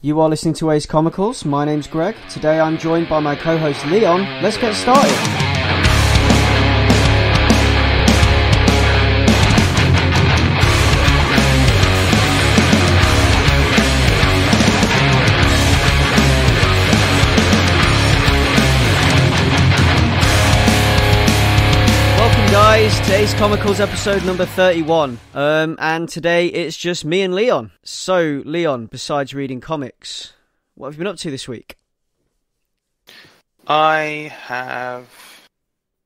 You are listening to Ace Comicals. My name's Greg. Today I'm joined by my co-host Leon. Let's get started. Welcome guys to Ace Comicals episode number 31. And today it's just me and Leon. So Leon, besides reading comics, what have you been up to this week? I have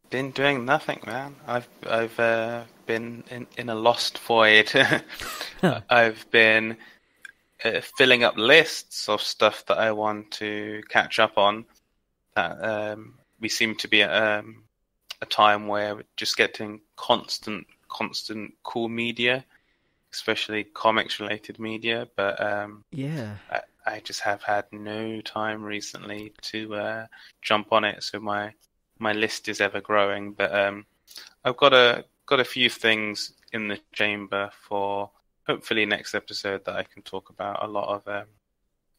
been doing nothing, man. I've been in a lost void. I've been filling up lists of stuff that I want to catch up on. That we seem to be at a time where we're just getting constant cool media, especially comics related media. But I just have had no time recently to jump on it, so my list is ever growing. But I've got a few things in the chamber for hopefully next episode that I can talk about. A lot of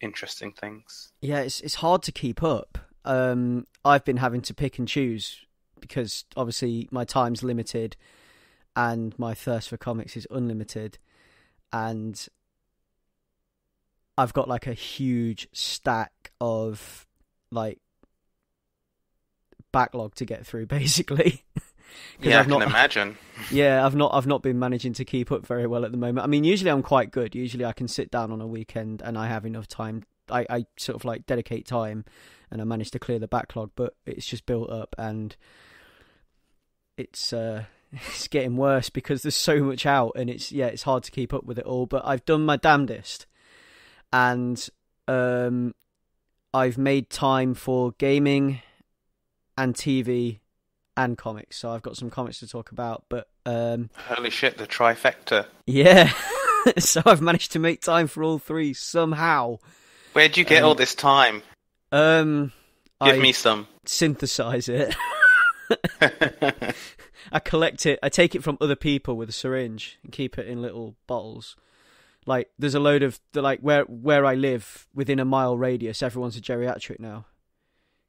interesting things. Yeah, it's hard to keep up. I've been having to pick and choose because obviously my time's limited and my thirst for comics is unlimited, and I've got like a huge stack of like backlog to get through, basically. Yeah, I can imagine. Yeah, I've not been managing to keep up very well at the moment. I mean, usually I'm quite good. Usually I can sit down on a weekend and I have enough time. I sort of like dedicate time and I manage to clear the backlog, but it's just built up and it's getting worse because there's so much out and it's hard to keep up with it all. But I've done my damnedest. And I've made time for gaming and TV and comics. So I've got some comics to talk about. But holy shit, the trifecta. Yeah. So I've managed to make time for all three somehow. Where'd you get all this time? Give me some. Synthesize it. I collect it. I take it from other people with a syringe and keep it in little bottles. Like, there's a load of, like, where I live, within a mile radius, everyone's a geriatric now.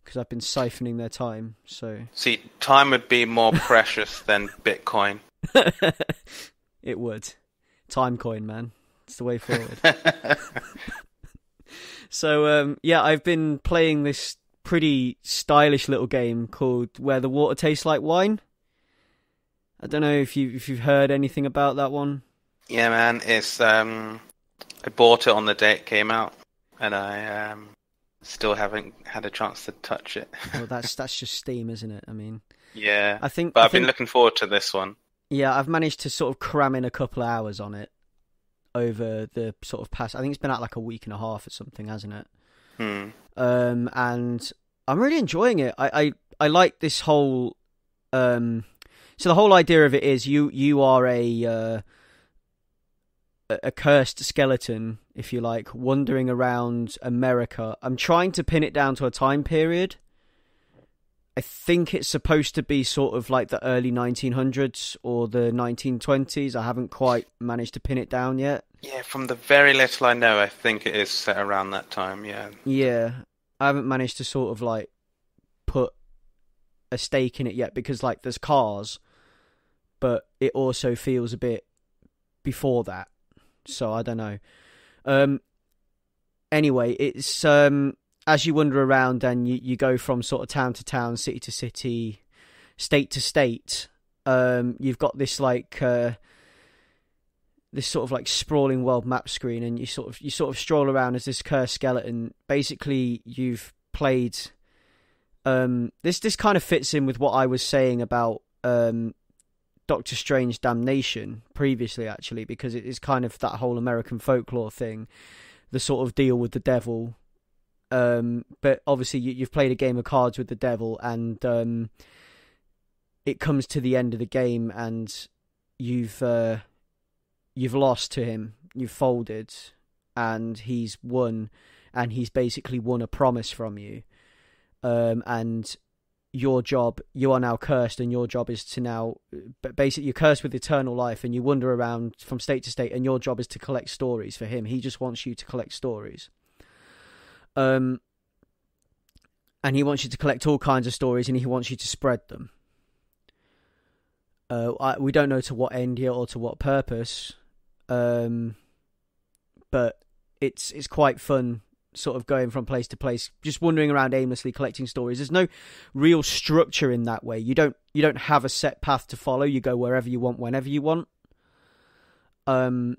Because I've been siphoning their time, so... See, time would be more precious than Bitcoin. It would. Timecoin, man. It's the way forward. So, I've been playing this pretty stylish little game called Where the Water Tastes Like Wine. I don't know if you've heard anything about that one. Yeah, man, it's I bought it on the day it came out, and I still haven't had a chance to touch it. Well, that's just Steam, isn't it? I mean, yeah, I've been looking forward to this one. Yeah, I've managed to sort of cram in a couple of hours on it over the sort of past. I think it's been out like a week and a half or something, hasn't it? And I'm really enjoying it. I like this whole. So the whole idea of it is you are a cursed skeleton, if you like, wandering around America. I'm trying to pin it down to a time period. I think it's supposed to be sort of like the early 1900s or the 1920s. I haven't quite managed to pin it down yet. Yeah, from the very little I know, I think it is set around that time, yeah. Yeah, I haven't managed to sort of like put a stake in it yet because like there's cars, but it also feels a bit before that. So I don't know. Anyway, it's as you wander around and you go from sort of town to town, city to city, state to state. You've got this like this sort of like sprawling world map screen, and you sort of stroll around as this cursed skeleton. Basically, you've played. This kind of fits in with what I was saying about Doctor Strange Damnation previously, actually, because it is kind of that whole American folklore thing, the sort of deal with the devil. But obviously you've played a game of cards with the devil, and it comes to the end of the game, and you've lost to him, you've folded, and he's won, and he's basically won a promise from you. And your job, you are now cursed, and your job is to now, basically you're cursed with eternal life, and you wander around from state to state, and your job is to collect stories for him. He just wants you to collect stories. and he wants you to collect all kinds of stories, and he wants you to spread them. We don't know to what end yet or to what purpose, but it's quite fun, sort of going from place to place, just wandering around aimlessly collecting stories. There's no real structure in that way. You don't have a set path to follow. You go wherever you want, whenever you want. And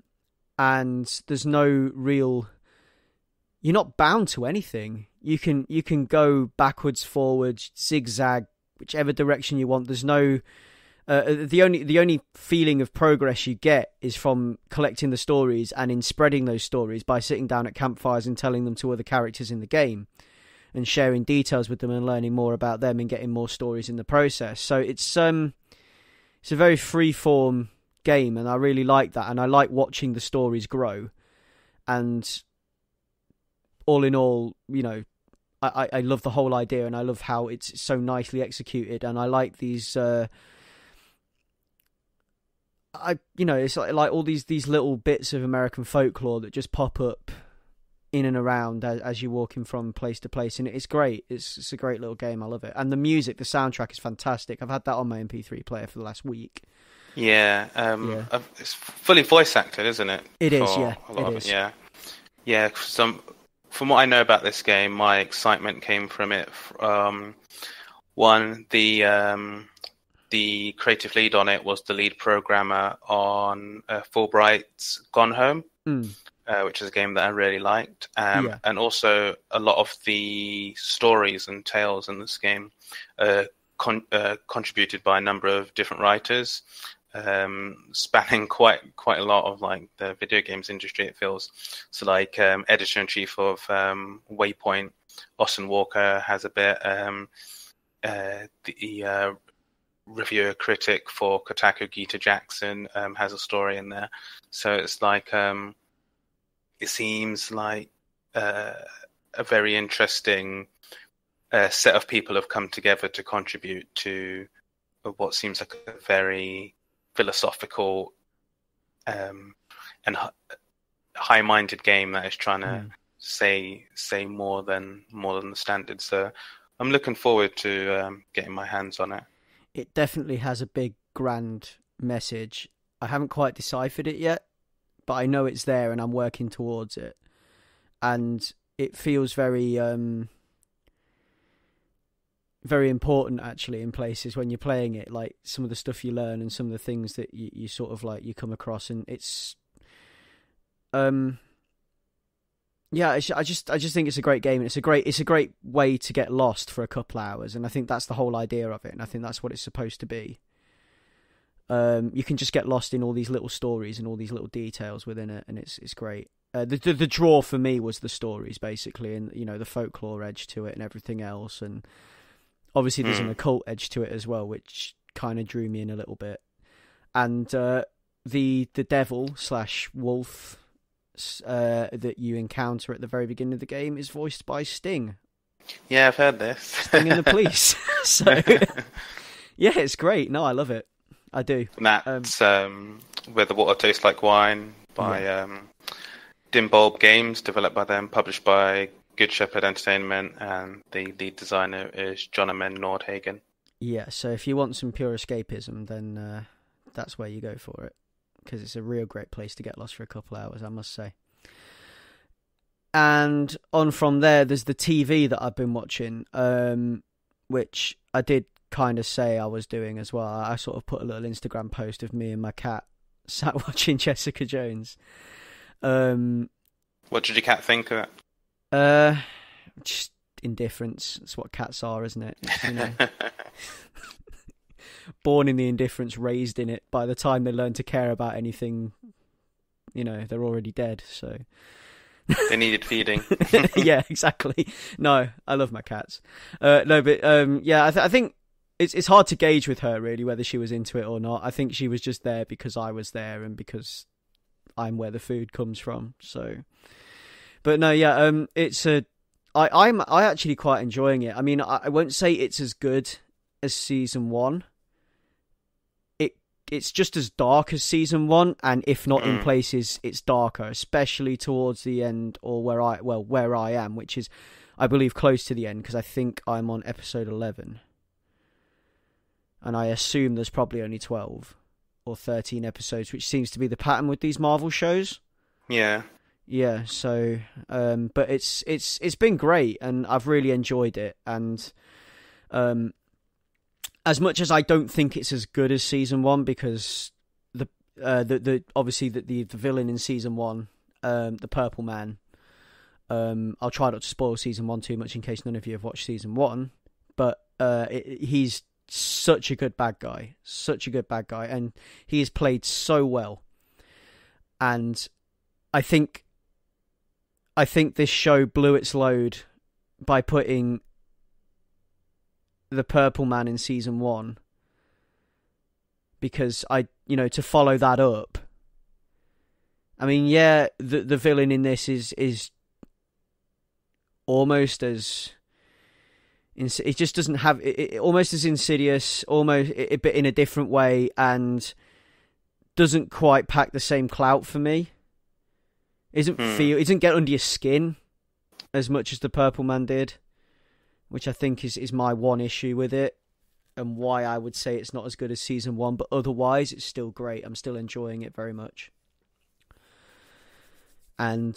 there's no real. You're not bound to anything. You can go backwards, forwards, zigzag, whichever direction you want. There's no. The only feeling of progress you get is from collecting the stories and in spreading those stories by sitting down at campfires and telling them to other characters in the game and sharing details with them and learning more about them and getting more stories in the process. So it's a very free form game, and I really like that, and I like watching the stories grow. And all in all, you know, I love the whole idea, and I love how it's so nicely executed, and I like these. It's like all these little bits of American folklore that just pop up in and around as you're walking from place to place, and it's great. It's a great little game. I love it, and the music, the soundtrack is fantastic. I've had that on my MP3 player for the last week. Yeah, it's fully voice acted, isn't it? It is, yeah. It is. Yeah. From what I know about this game, my excitement came from it. One, the creative lead on it was the lead programmer on Fulbright's Gone Home, which is a game that I really liked. And also a lot of the stories and tales in this game contributed by a number of different writers, spanning quite a lot of like the video games industry, it feels. So like editor-in-chief of Waypoint, Austin Walker, has a bit. The reviewer critic for Kotaku, Geeta Jackson, has a story in there. So it's like it seems like a very interesting set of people have come together to contribute to what seems like a very philosophical and high-minded game that is trying to say more than the standard. So I'm looking forward to getting my hands on it. It definitely has a big, grand message. I haven't quite deciphered it yet, but I know it's there and I'm working towards it. And it feels very, very important, actually, in places when you're playing it. Like some of the stuff you learn and some of the things that you sort of like you come across, and it's, yeah, I just think it's a great game, and it's a great way to get lost for a couple hours, and I think that's the whole idea of it, and I think that's what it's supposed to be. You can just get lost in all these little stories and all these little details within it, and it's great. The draw for me was the stories, basically, and you know, the folklore edge to it and everything else, and obviously there's an occult edge to it as well, which kind of drew me in a little bit. And the devil / wolf that you encounter at the very beginning of the game is voiced by Sting. Yeah, I've heard this. Sting and the Police. So, yeah, it's great. No, I love it. I do. And that's Where the Water Tastes Like Wine by Dim Bulb Games, developed by them, published by Good Shepherd Entertainment, and the lead designer is Jonathan Nordhagen. Yeah, so if you want some pure escapism, then that's where you go for it, because it's a real great place to get lost for a couple of hours, I must say. And on from there, there's the TV that I've been watching, which I did kind of say I was doing as well. I sort of put a little Instagram post of me and my cat sat watching Jessica Jones. What did your cat think of it? Just indifference. That's what cats are, isn't it? You know, born in the indifference, raised in it. By the time they learn to care about anything, you know, they're already dead. So they needed feeding. Yeah, exactly. No, I love my cats. No, but yeah, I think it's hard to gauge with her really whether she was into it or not. I think she was just there because I was there and because I'm where the food comes from. So, but no, yeah, I'm actually quite enjoying it. I mean, I won't say it's as good as season 1. It it's just as dark as season 1, and if not in places, it's darker, especially towards the end, or where I am, which is, I believe, close to the end, because I think I'm on episode 11, and I assume there's probably only 12 or 13 episodes, which seems to be the pattern with these Marvel shows. Yeah. Yeah, so, but it's been great, and I've really enjoyed it, and as much as I don't think it's as good as season 1, because the obviously the villain in season 1, the Purple Man, I'll try not to spoil season 1 too much in case none of you have watched season 1, but he's such a good bad guy, and he is played so well, and I think this show blew its load by putting the Purple Man in season 1, because to follow that up, I mean, yeah, the villain in this is almost as, it just doesn't have it almost as insidious, almost but in a different way, and doesn't quite pack the same clout for me. Isn't get under your skin as much as the Purple Man did, which I think is my one issue with it, and why I would say it's not as good as season 1, but otherwise it's still great. I'm still enjoying it very much. And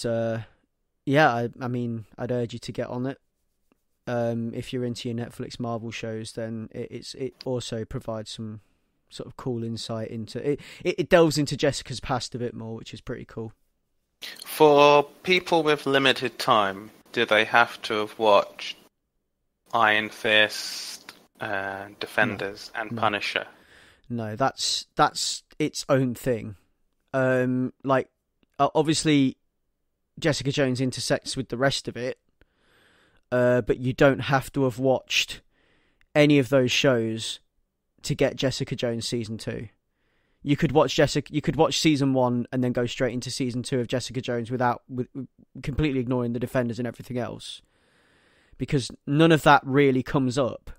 yeah, I mean, I'd urge you to get on it. If you're into your Netflix Marvel shows, then it also provides some sort of cool insight into it. It delves into Jessica's past a bit more, which is pretty cool. For people with limited time, do they have to have watched Iron Fist, Defenders, and Punisher? No, that's its own thing. Obviously, Jessica Jones intersects with the rest of it, but you don't have to have watched any of those shows to get Jessica Jones season 2. You could watch season 1 and then go straight into season 2 of Jessica Jones with completely ignoring the Defenders and everything else, because none of that really comes up.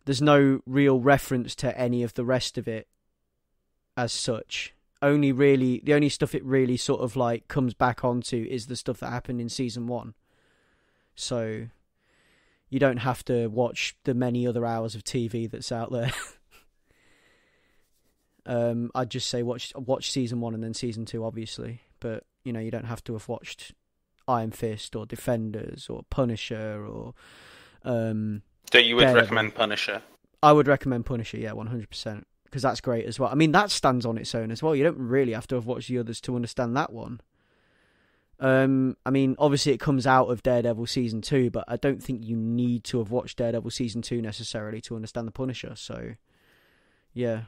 There's no real reference to any of the rest of it as such. The only stuff it really sort of like comes back onto is the stuff that happened in season 1. So you don't have to watch the many other hours of TV that's out there. I'd just say watch season 1 and then season 2, obviously. But you don't have to have watched Iron Fist or Defenders or Punisher or. So you would recommend Punisher? I would recommend Punisher, yeah, 100%, because that's great as well. I mean, that stands on its own as well. You don't really have to have watched the others to understand that one. I mean, obviously it comes out of Daredevil season 2, but I don't think you need to have watched Daredevil season 2 necessarily to understand the Punisher. So, yeah.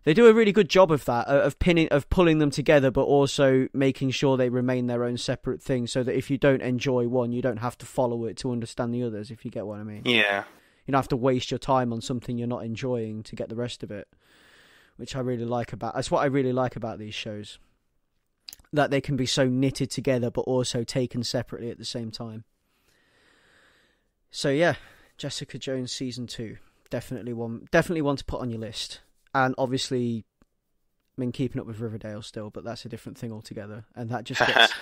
They do a really good job of that, of pulling them together, but also making sure they remain their own separate thing, so that if you don't enjoy one, you don't have to follow it to understand the others, if you get what I mean. Yeah. You don't have to waste your time on something you're not enjoying to get the rest of it, which I really like about. That's what I really like about these shows, that they can be so knitted together, but also taken separately at the same time. So yeah, Jessica Jones season 2, definitely one to put on your list. And obviously, I mean, keeping up with Riverdale still, but that's a different thing altogether. And that just gets...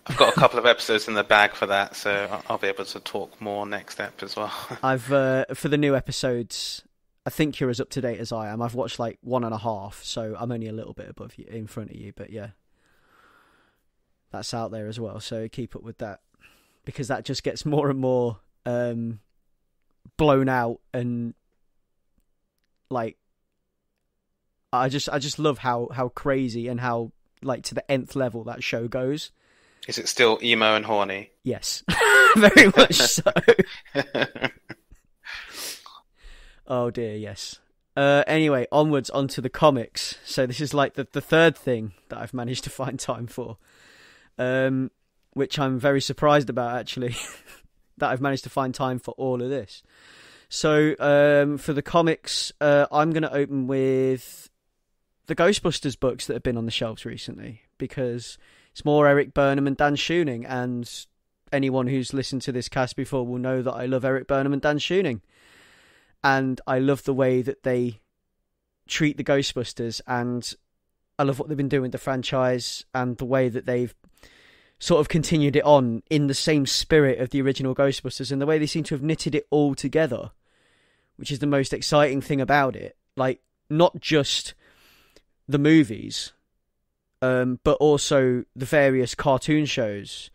I've got a couple of episodes in the bag for that, so I'll be able to talk more next ep as well. I've for the new episodes, I think you're as up to date as I am. I've watched like 1.5, so I'm only a little bit above you, in front of you. But yeah, that's out there as well. So keep up with that, because that just gets more and more blown out, and like. I just love how crazy and how like to the nth level that show goes. Is it still emo and horny? Yes, very much so. Oh dear, yes. Anyway, onwards onto the comics. So this is like the third thing that I've managed to find time for, which I'm very surprised about actually, that I've managed to find time for all of this. So for the comics, I'm going to open with the Ghostbusters books that have been on the shelves recently, because it's more Eric Burnham and Dan Schooning, and anyone who's listened to this cast before will know that I love Eric Burnham and Dan Schooning, and I love the way that they treat the Ghostbusters, and I love what they've been doing with the franchise and the way that they've sort of continued it on in the same spirit of the original Ghostbusters, and the way they seem to have knitted it all together, which is the most exciting thing about it. Like, not just the movies, but also the various cartoon shows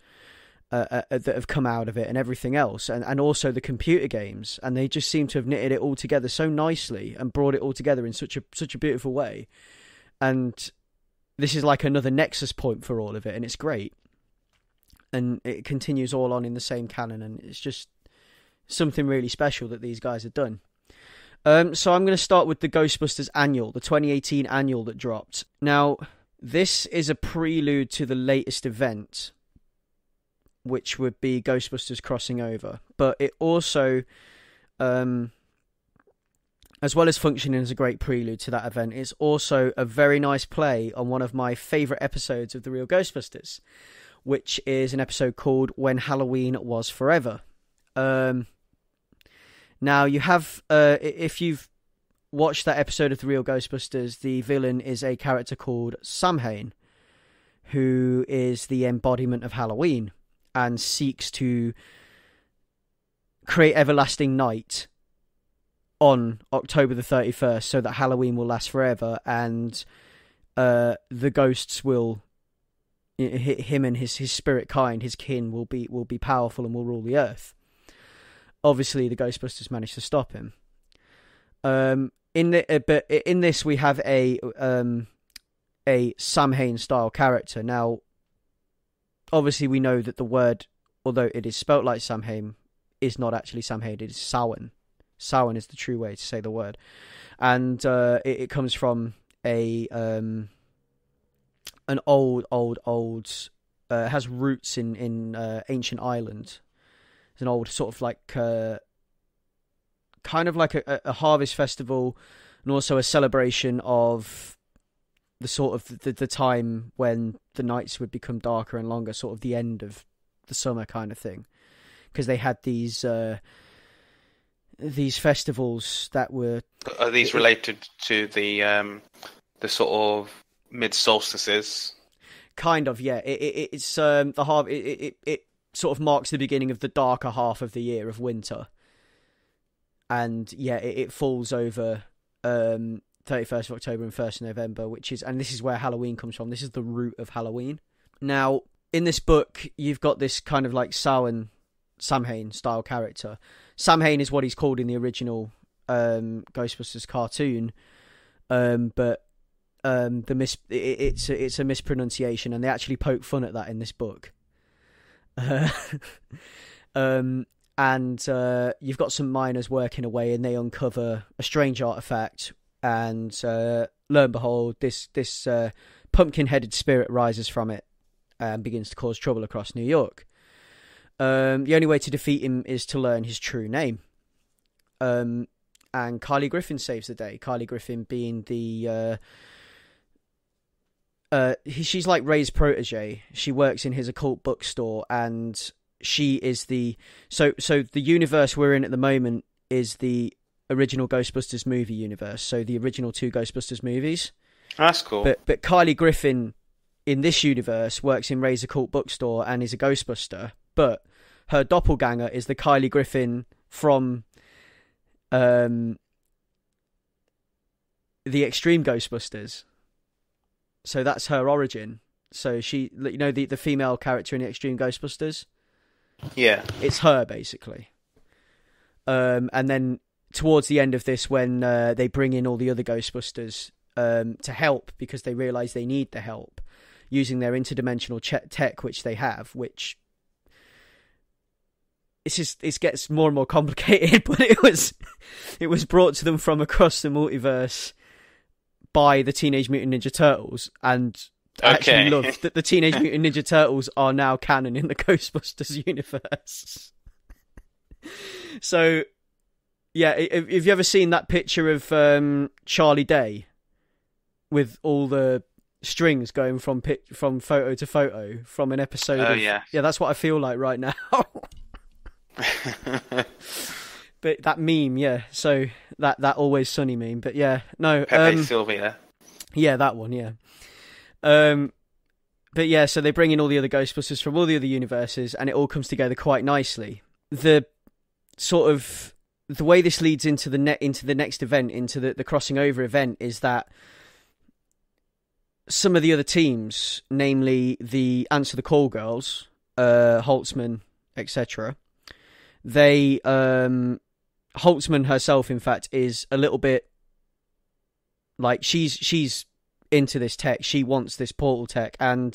that have come out of it and everything else, and also the computer games, and they just seem to have knitted it all together so nicely and brought it all together in such a beautiful way. And this is like another nexus point for all of it, and it's great. And it continues all on in the same canon, and it's just something really special that these guys have done. So I'm going to start with the Ghostbusters Annual, the 2018 Annual that dropped. Now, this is a prelude to the latest event, which would be Ghostbusters Crossing Over. But it also, as well as functioning as a great prelude to that event, it's also a very nice play on one of my favourite episodes of The Real Ghostbusters, which is an episode called When Halloween Was Forever. Now, you have, if you've watched that episode of The Real Ghostbusters, the villain is a character called Samhain, who is the embodiment of Halloween and seeks to create everlasting night on October the 31st so that Halloween will last forever, and the ghosts will, him and his spirit kind, his kin, will be powerful and will rule the earth. Obviously, the Ghostbusters managed to stop him. But in this, we have a Samhain style character. Now, obviously, we know that the word, although it is spelt like Samhain, is not actually Samhain. It is Samhain. Samhain is the true way to say the word, and it comes from an old has roots in ancient Ireland. It's an old sort of like kind of like a harvest festival, and also a celebration of the sort of the time when the nights would become darker and longer, sort of the end of the summer kind of thing, because they had these festivals that were. Are these related to the sort of mid solstices? Kind of, yeah. It's it sort of marks the beginning of the darker half of the year, of winter. And yeah, it falls over 31st of October and 1st of November, and this is where Halloween comes from. This is the root of Halloween. Now, in this book, you've got this kind of like Samhain style character. Samhain is what he's called in the original Ghostbusters cartoon, but it's a mispronunciation, and they actually poke fun at that in this book. And you've got some miners working away, and they uncover a strange artifact, and lo and behold, this pumpkin-headed spirit rises from it and begins to cause trouble across New York. The only way to defeat him is to learn his true name. And Kylie Griffin saves the day. Kylie Griffin being the she's like Ray's protege. She works in his occult bookstore, and she is so the universe we're in at the moment is the original Ghostbusters movie universe. So the original 2 Ghostbusters movies. That's cool. But Kylie Griffin in this universe works in Ray's occult bookstore and is a Ghostbuster. But her doppelganger is the Kylie Griffin from the Extreme Ghostbusters. So that's her origin. So she, the female character in the Extreme Ghostbusters? Yeah. It's her, basically. And then towards the end of this, when they bring in all the other Ghostbusters to help, because they realise they need the help, using their interdimensional tech, which they have, which... It gets more and more complicated, but it was brought to them from across the multiverse by the Teenage Mutant Ninja Turtles, and I actually love that the Teenage Mutant Ninja Turtles are now canon in the Ghostbusters universe. So, yeah, have you ever seen that picture of Charlie Day with all the strings going from photo to photo from an episode? Oh, yeah. Yeah, that's what I feel like right now. But that meme, yeah. So that Always Sunny meme. But yeah, no. Pepe Sylvia. Yeah, that one. Yeah. But yeah, so they bring in all the other Ghostbusters from all the other universes, and it all comes together quite nicely. The sort of the way this leads into the next event, into the crossing over event, is that some of the other teams, namely the Answer the Call girls, Holtzman, etc., they Holtzman herself, in fact, is a little bit like she's into this tech. She wants this portal tech, and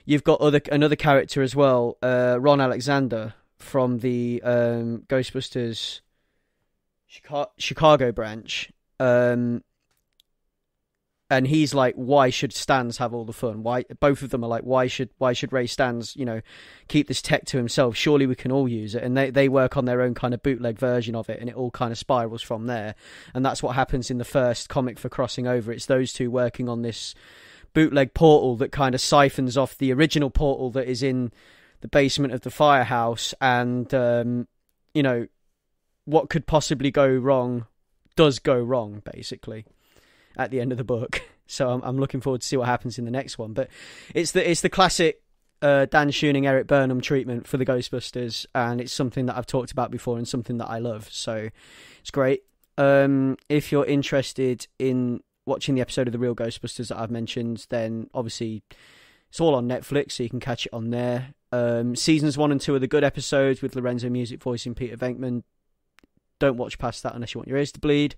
you've got another character as well, Ron Alexander from the Ghostbusters Chicago branch, and he's like, why should Stans have all the fun? Why both of them are like, why should Ray Stans, keep this tech to himself? Surely we can all use it. And they work on their own kind of bootleg version of it, and it all kind of spirals from there. And that's what happens in the first comic for Crossing Over. It's those two working on this bootleg portal that kind of siphons off the original portal that is in the basement of the firehouse, and what could possibly go wrong does go wrong, basically, at the end of the book. So I'm looking forward to see what happens in the next one. But it's the classic Dan Schoening, Eric Burnham treatment for the Ghostbusters, and it's something that I've talked about before and something that I love. So it's great. If you're interested in watching the episode of The Real Ghostbusters that I've mentioned, then obviously it's all on Netflix, so you can catch it on there. Seasons 1 and 2 are the good episodes with Lorenzo Music voicing Peter Venkman. Don't watch past that unless you want your ears to bleed.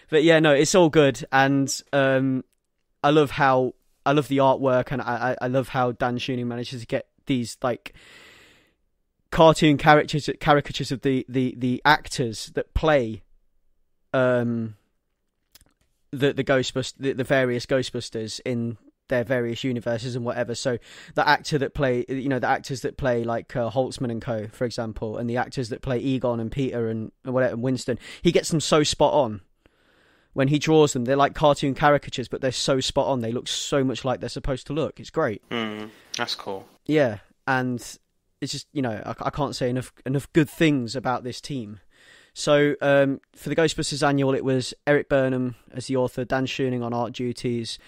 But yeah, no, it's all good, and I love the artwork, and I love how Dan Schoening manages to get these like cartoon caricatures of the actors that play the various Ghostbusters in their various universes and whatever. So the actors that play like Holtzman and co, for example, and the actors that play Egon and Peter and whatever, and Winston, he gets them so spot on. When he draws them, they're like cartoon caricatures, but they're so spot on. They look so much like they're supposed to look. It's great. That's cool. Yeah, and it's just, I can't say enough good things about this team. So for the Ghostbusters Annual, it was Eric Burnham as the author, Dan Schoening on art duties.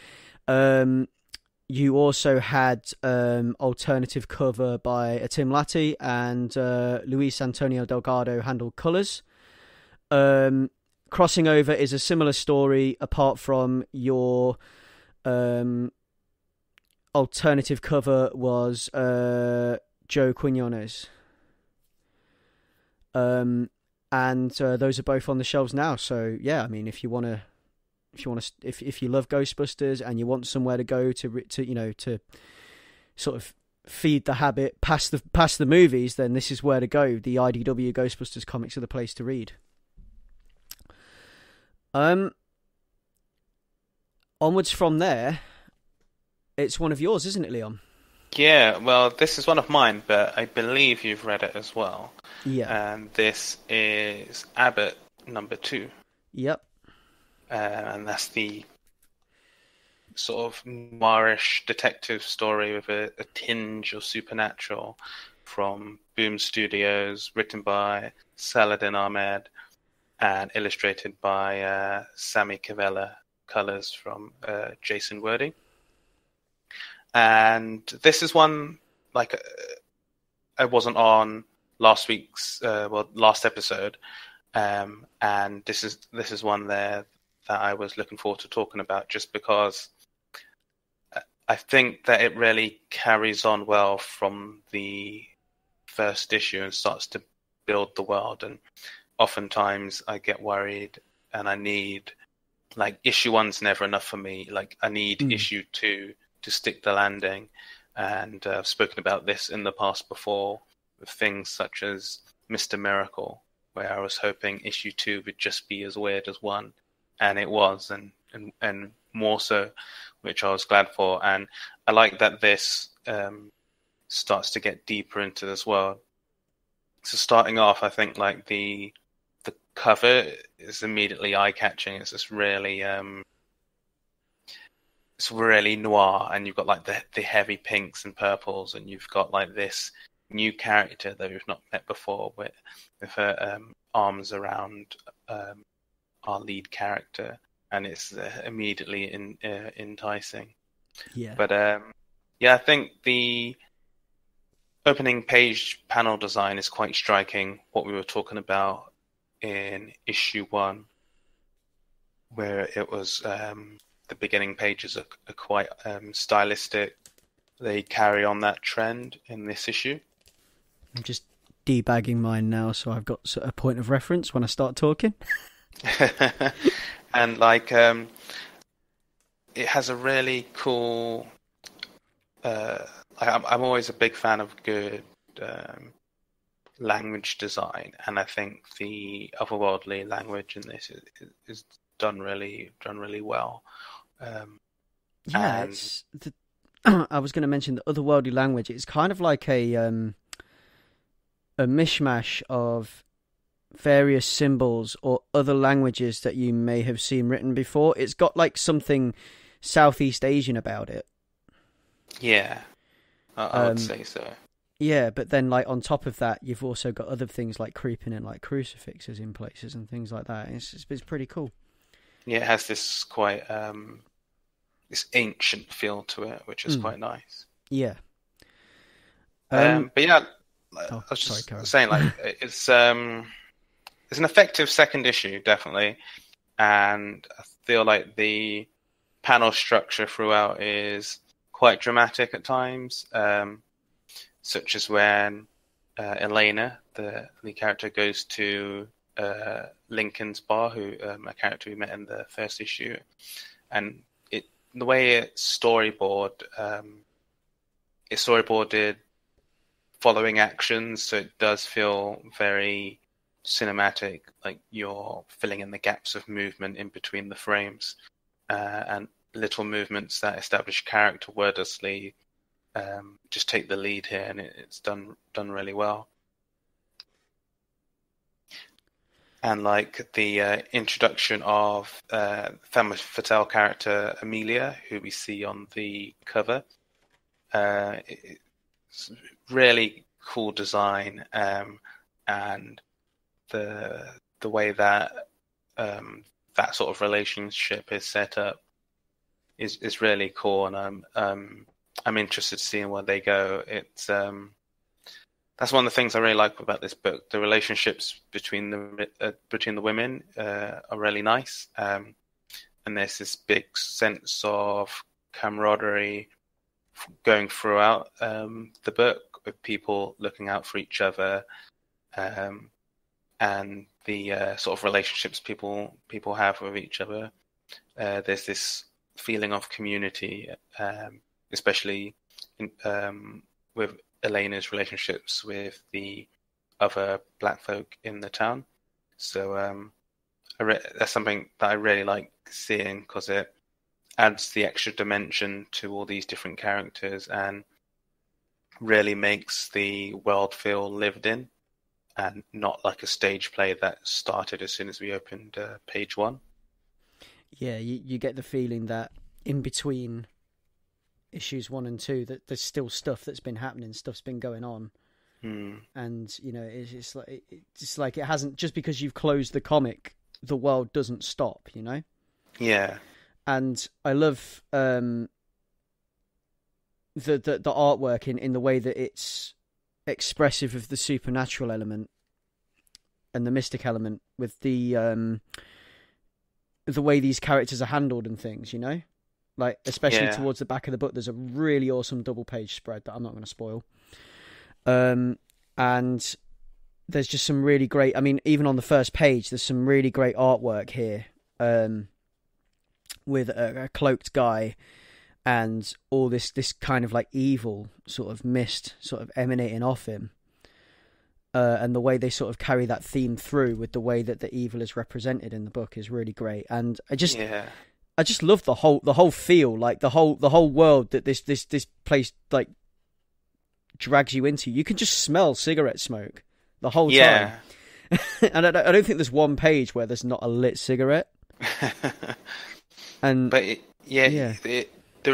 You also had alternative cover by Tim Latty, and Luis Antonio Delgado handled colours. Crossing Over is a similar story, apart from your alternative cover was Joe Quinones. And those are both on the shelves now. So yeah, I mean, if you love Ghostbusters and you want somewhere to go to sort of feed the habit past the movies, then this is where to go. The IDW Ghostbusters comics are the place to read. Onwards from there, it's one of yours, isn't it, Leon? Yeah, well, this is one of mine, but I believe you've read it as well. Yeah. And this is Abbott #2. Yep. And that's the sort of noirish detective story with a tinge of supernatural from Boom Studios, written by Saladin Ahmed and illustrated by Sammy Cavella, colors from Jason Wordy. And this is one, like, I wasn't on last episode, and this is one there that I was looking forward to talking about, just because I think that it really carries on well from the first issue and starts to build the world. And oftentimes I get worried and I need, like, issue 1's never enough for me. Like, I need issue 2 to stick the landing. And I've spoken about this in the past before with things such as Mr. Miracle, where I was hoping issue 2 would just be as weird as 1. And it was, and more so, which I was glad for. And I like that this starts to get deeper into this world. So starting off, I think, like, the cover is immediately eye-catching. It's just really, it's really noir, and you've got, like, the heavy pinks and purples, and you've got, like, this new character that we've not met before, with her arms around our lead character, and it's immediately enticing. Yeah. But I think the opening page panel design is quite striking. What we were talking about in issue 1, where it was the beginning pages are quite stylistic. They carry on that trend in this issue. I'm just debagging mine now, so I've got a point of reference when I start talking. And like it has a really cool I'm always a big fan of good language design, and I think the otherworldly language in this is done really well. It's I was going to mention the otherworldly language. It's kind of like a mishmash of various symbols or other languages that you may have seen written before. It's got like something Southeast Asian about it. Yeah, I would say so. Yeah, but then like on top of that, you've also got other things like creeping in, like crucifixes in places and things like that. It's pretty cool. Yeah, it has this quite this ancient feel to it, which is quite nice. Yeah. But yeah, I was just saying, like, it's an effective second issue, definitely, and I feel like the panel structure throughout is quite dramatic at times, such as when Elena, the character, goes to Lincoln's bar, who a character we met in the first issue, and the way it's storyboarded following actions, so it does feel very cinematic, like you're filling in the gaps of movement in between the frames, and little movements that establish character wordlessly just take the lead here, and it's done really well. And like the introduction of femme fatale character Amelia, who we see on the cover, it's really cool design, and the way that that sort of relationship is set up is really cool, and I'm interested to see where they go. It's that's one of the things I really like about this book. The relationships between the women are really nice, and there's this big sense of camaraderie going throughout the book, with people looking out for each other, and the sort of relationships people have with each other. There's this feeling of community, especially with Elena's relationships with the other black folk in the town. So that's something that I really like seeing, because it adds the extra dimension to all these different characters and really makes the world feel lived in, and not like a stage play that started as soon as we opened page 1. Yeah, you get the feeling that in between issues 1 and 2 that there's still stuff that's been happening, stuff's been going on, and you know, it's like it hasn't, just because you've closed the comic, the world doesn't stop, you know. Yeah. And I love the artwork in the way that it's expressive of the supernatural element and the mystic element, with the way these characters are handled and things, you know. Like, especially towards the back of the book, there's a really awesome double-page spread that I'm not going to spoil. And there's just some really great... I mean, even on the first page, there's some really great artwork here, with a cloaked guy and all this kind of like evil sort of mist sort of emanating off him. And the way they sort of carry that theme through with the way that the evil is represented in the book is really great. And I just love the whole feel, like the whole world that this place like drags you into. You can just smell cigarette smoke the whole time. And I don't think there's one page where there's not a lit cigarette. There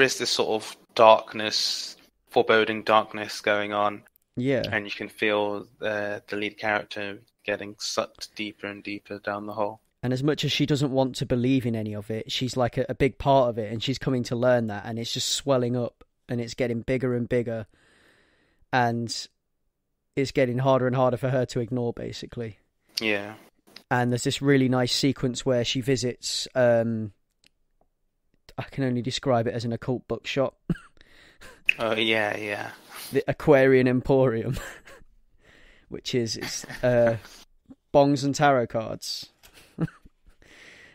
is this sort of darkness, foreboding darkness going on, Yeah. and you can feel the lead character getting sucked deeper and deeper down the hole. And as much as she doesn't want to believe in any of it, she's like a big part of it, and she's coming to learn that, and it's just swelling up, and it's getting bigger and bigger, and it's getting harder and harder for her to ignore, basically. Yeah. And there's this really nice sequence where she visits, I can only describe it as an occult bookshop. Oh, yeah. The Aquarian Emporium, which is bongs and tarot cards.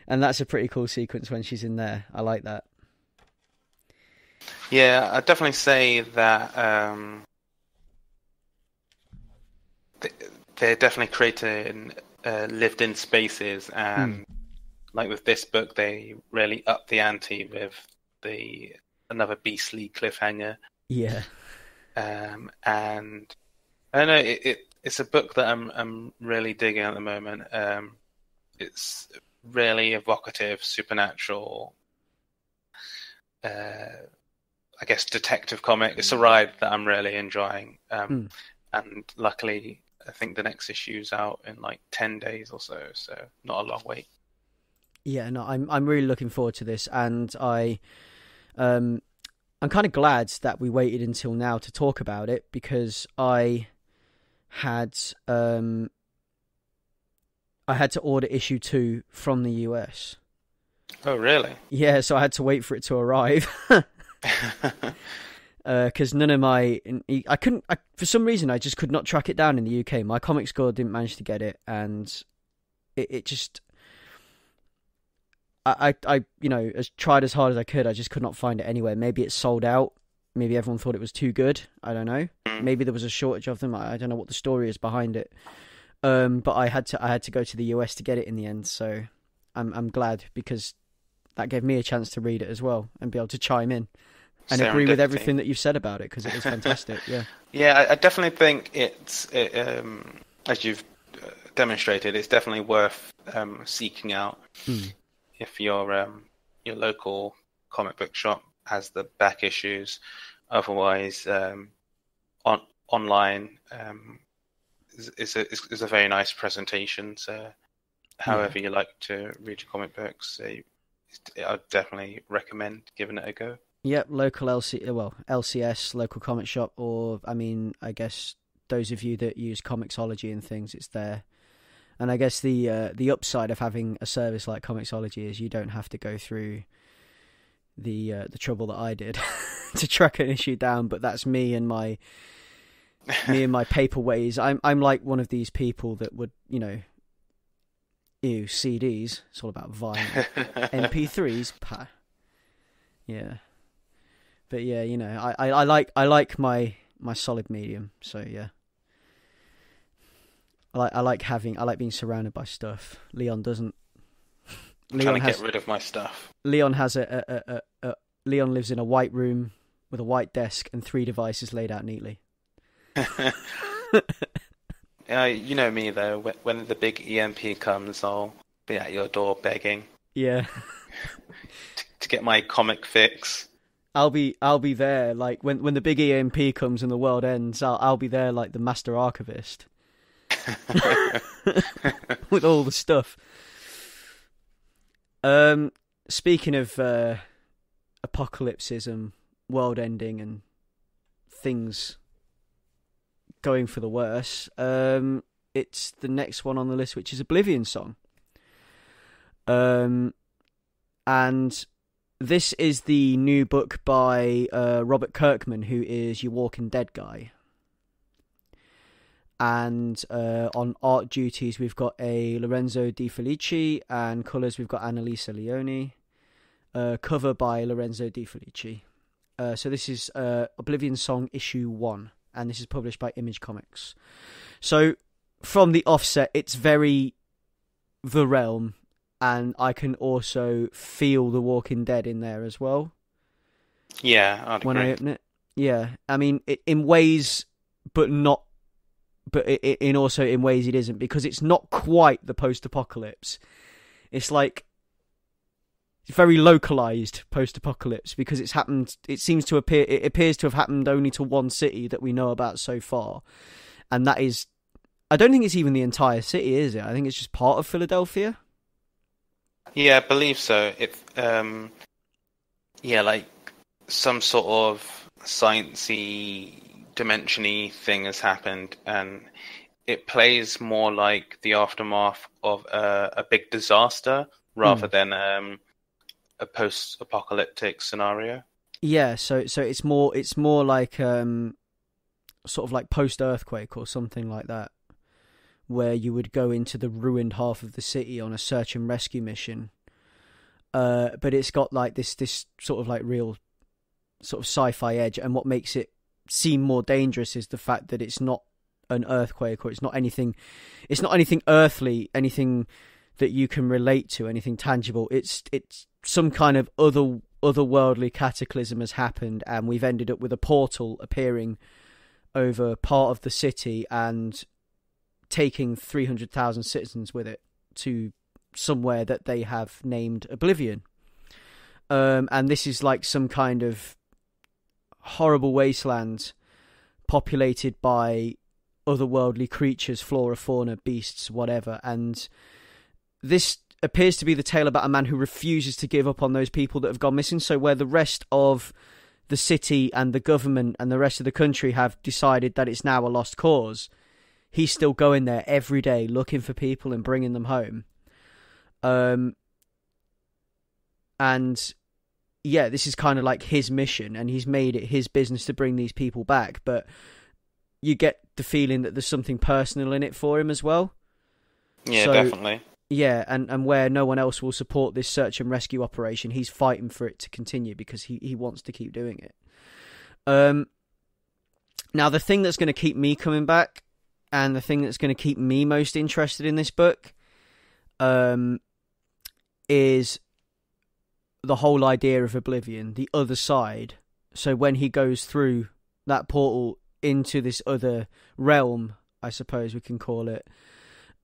And that's a pretty cool sequence when she's in there. I like that. Yeah, I'd definitely say that they're definitely creating lived-in spaces, and like with this book, they really up the ante with another beastly cliffhanger. Yeah. And I don't know, it's a book that I'm really digging at the moment. It's really evocative, supernatural, I guess detective comic. It's a ride that I'm really enjoying. And luckily, I think the next issue's out in like 10 days or so not a long wait. Yeah, no, I'm really looking forward to this, and I'm kind of glad that we waited until now to talk about it, because I had to order issue 2 from the US. Oh, really? Yeah, so I had to wait for it to arrive. Because none of my... for some reason, I just could not track it down in the UK. My comic store didn't manage to get it, and it just... I as tried as hard as I could, I just could not find it anywhere. Maybe it's sold out. Maybe everyone thought it was too good. I don't know. Maybe there was a shortage of them. I don't know what the story is behind it. But I had to go to the US to get it in the end. So I'm glad, because that gave me a chance to read it as well and be able to chime in and agree with everything that you've said about it, because it was fantastic. Yeah. Yeah, I definitely think it's as you've demonstrated, it's definitely worth seeking out. If your local comic book shop has the back issues. Otherwise, online is a very nice presentation. So, however you like to read your comic books, I'd definitely recommend giving it a go. Yep, local LCS, local comic shop, or I guess those of you that use Comixology and things, it's there. And I guess the upside of having a service like Comixology is you don't have to go through the trouble that I did to track an issue down. But that's me and my paper ways. I'm like one of these people that would, CDs. It's all about vinyl. MP3s, yeah. But yeah, I like my solid medium. So yeah. I like being surrounded by stuff. Leon doesn't. Leon trying to get rid of my stuff. Leon has Leon lives in a white room with a white desk and 3 devices laid out neatly. You know me though. When the big EMP comes, I'll be at your door begging. Yeah. to get my comic fix. I'll be there, like when the big EMP comes and the world ends. I'll be there like the master archivist. With all the stuff. Speaking of apocalypses and world ending and things going for the worse, it's the next one on the list, which is Oblivion Song. And this is the new book by Robert Kirkman, who is your Walking Dead guy. And on art duties, we've got a Lorenzo Di Felici, and colours, we've got Annalisa Leone. Cover by Lorenzo Di Felici. So this is Oblivion Song issue 1, and this is published by Image Comics. So from the offset, it's very The Realm, and I can also feel The Walking Dead in there as well. Yeah, I'd when agree. I open it. Yeah, I mean, in ways, but not. But in also in ways it isn't, because it's not quite the post-apocalypse. It's like very localized post-apocalypse because it's happened. It appears to have happened only to one city that we know about so far, and that is, I don't think it's even the entire city, is it? I think it's just part of Philadelphia. Yeah, I believe so. Like some sort of sciencey, dimension-y thing has happened, and it plays more like the aftermath of a big disaster rather than a post-apocalyptic scenario. Yeah, so it's more like sort of like post-earthquake or something like that, where you would go into the ruined half of the city on a search and rescue mission. But it's got like this sort of like real sort of sci-fi edge, and what makes it seem more dangerous is the fact that it's not an earthquake, or it's not anything earthly, anything that you can relate to, anything tangible. It's some kind of otherworldly cataclysm has happened, and we've ended up with a portal appearing over part of the city and taking 300,000 citizens with it to somewhere that they have named Oblivion. And this is like some kind of horrible wasteland populated by otherworldly creatures, flora, fauna, beasts, whatever. And this appears to be the tale about a man who refuses to give up on those people that have gone missing. So where the rest of the city and the government and the rest of the country have decided that it's now a lost cause, he's still going there every day looking for people and bringing them home. And yeah, this is kind of like his mission, and he's made it his business to bring these people back. But you get the feeling that there's something personal in it for him as well. Yeah, so, definitely. Yeah, and where no one else will support this search and rescue operation, he's fighting for it to continue because he wants to keep doing it. Now, the thing that's going to keep me coming back, and the thing that's going to keep me most interested in this book, is the whole idea of Oblivion, the other side. So when he goes through that portal into this other realm, I suppose we can call it,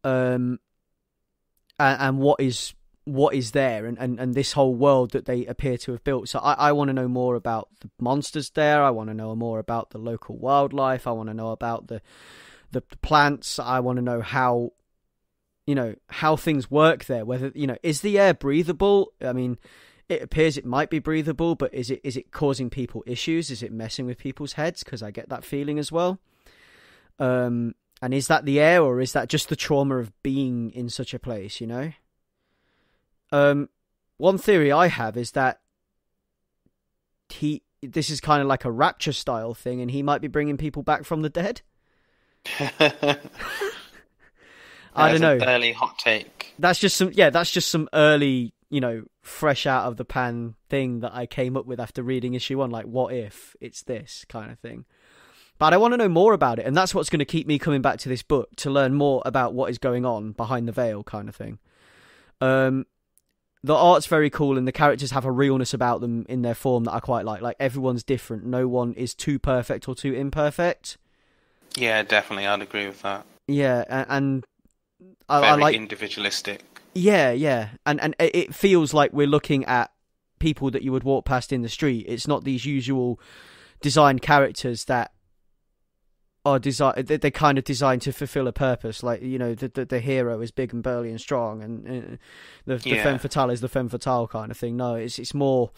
and what is there, and this whole world that they appear to have built. So I want to know more about the monsters there. I want to know more about the local wildlife. I want to know about the plants. I want to know how things work there. Whether, is the air breathable? I mean, it appears it might be breathable, but is it causing people issues? Is it messing with people's heads? Because I get that feeling as well. And is that the air, or is that just the trauma of being in such a place, One theory I have is that this is kind of like a Rapture style thing, and he might be bringing people back from the dead. I don't know. An early hot take. That's just some early, fresh out of the pan thing that I came up with after reading issue 1. Like, what if it's this kind of thing? But I want to know more about it, and that's what's going to keep me coming back to this book, to learn more about what is going on behind the veil kind of thing. The art's very cool, and the characters have a realness about them in their form that I quite like. Like, everyone's different. No one is too perfect or too imperfect. Yeah, definitely. I'd agree with that. Yeah, and I like individualistic. Yeah. And it feels like we're looking at people that you would walk past in the street. It's not these usual designed characters that are they're kind of designed to fulfill a purpose. Like, the hero is big and burly and strong, and the femme fatale is the femme fatale kind of thing. No, it's more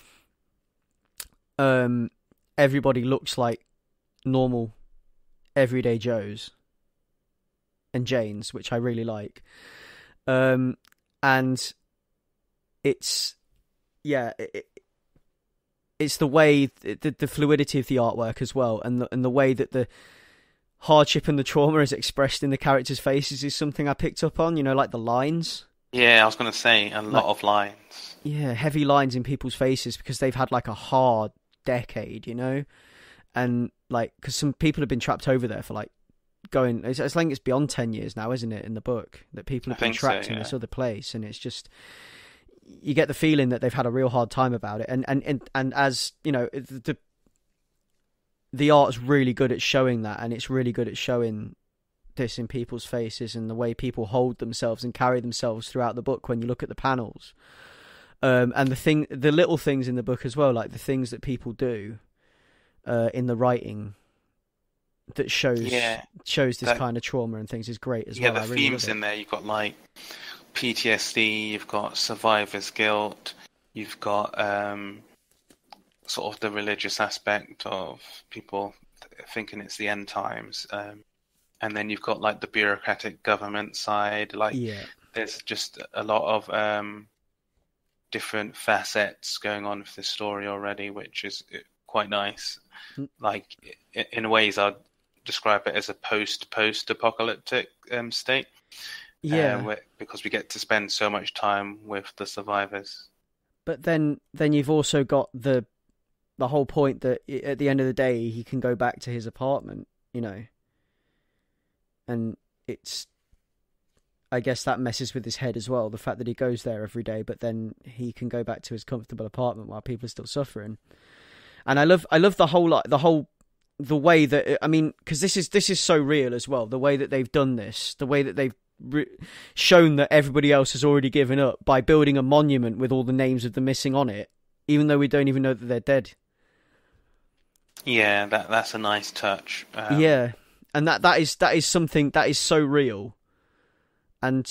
everybody looks like normal everyday Joes and Janes, which I really like. And it's it's the way the fluidity of the artwork as well, and the way that the hardship and the trauma is expressed in the characters' faces is something I picked up on. Like the lines. Yeah, I was going to say a lot of lines. Yeah, heavy lines in people's faces because they've had like a hard decade, and like because some people have been trapped over there for like I think it's beyond 10 years now, isn't it, in the book, that people have been trapped in this other place, and it's just, you get the feeling that they've had a real hard time about it, and as the art's really good at showing that, and it's really good at showing this in people's faces and the way people hold themselves and carry themselves throughout the book when you look at the panels. And the little things in the book as well, like the things that people do in the writing that shows this kind of trauma and things is great as well. Yeah, the themes in there, you've got like PTSD, you've got survivor's guilt, you've got sort of the religious aspect of people thinking it's the end times, and then you've got like the bureaucratic government side. Like, there's just a lot of different facets going on with this story already, which is quite nice. Like, in ways, I'd describe it as a post-apocalyptic state. Because we get to spend so much time with the survivors. But then you've also got the whole point that at the end of the day he can go back to his apartment, you know, and I guess that messes with his head as well, the fact that he goes there every day, but then he can go back to his comfortable apartment while people are still suffering. And I love the way that, I mean, because this is so real as well, the way that they've done this, the way that they've shown that everybody else has already given up by building a monument with all the names of the missing on it, even though we don't even know that they're dead. Yeah, that's a nice touch. And that is something that is so real, and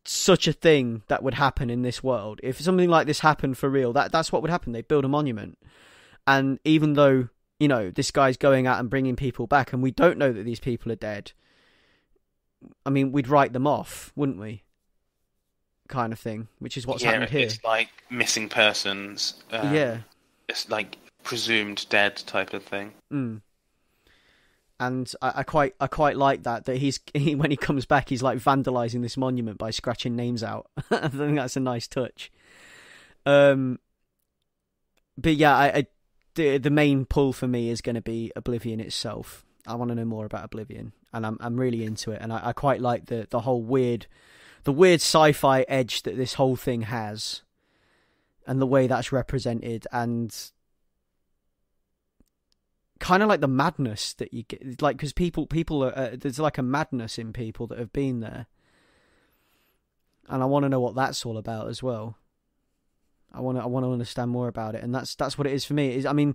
such a thing that would happen in this world. If something like this happened for real, that's what would happen. They build a monument, and even though, you know, this guy's going out and bringing people back, and we don't know that these people are dead, I mean, we'd write them off, wouldn't we? Kind of thing, which is what's happened here. It's like missing persons. It's like presumed dead type of thing. And I quite like that he when he comes back, he's like vandalising this monument by scratching names out. I think that's a nice touch. But yeah, the main pull for me is going to be Oblivion itself. I want to know more about Oblivion, and I'm really into it, and I quite like the whole weird sci-fi edge that this whole thing has, and the way that's represented, and kind of like the madness that you get, like, because people are there's like a madness in people that have been there, and I want to know what that's all about as well. I want to understand more about it, and that's what it is for me. I mean,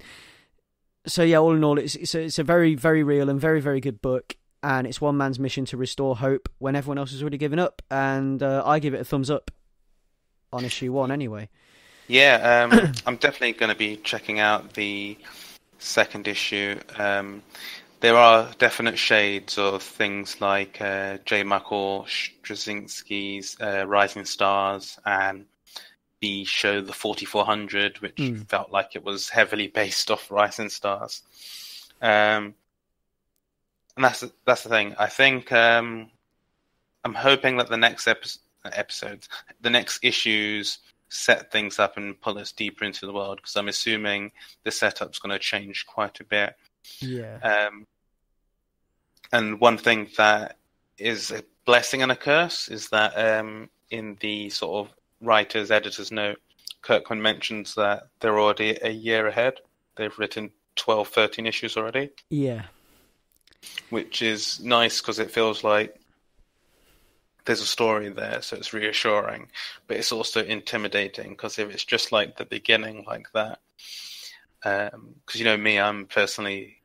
so yeah, all in all, it's a very, very real and very, very good book, and it's one man's mission to restore hope when everyone else has already given up, and I give it a thumbs up on issue 1 anyway. Yeah, I'm definitely going to be checking out the second issue. There are definite shades of things like J. Michael Straczynski's Rising Stars, and the show The 4400, which felt like it was heavily based off Rising Stars. And that's the thing. I think I'm hoping that the next episodes, the next issues, set things up and pull us deeper into the world, because I'm assuming the setup's going to change quite a bit. Yeah. And one thing that is a blessing and a curse is that in the sort of writer's editor's note, Kirkman mentions that they're already a year ahead. They've written 12, 13 issues already. Yeah. Which is nice, because it feels like there's a story there, so it's reassuring. But it's also intimidating, because if it's just like the beginning like that, because you know me, I'm personally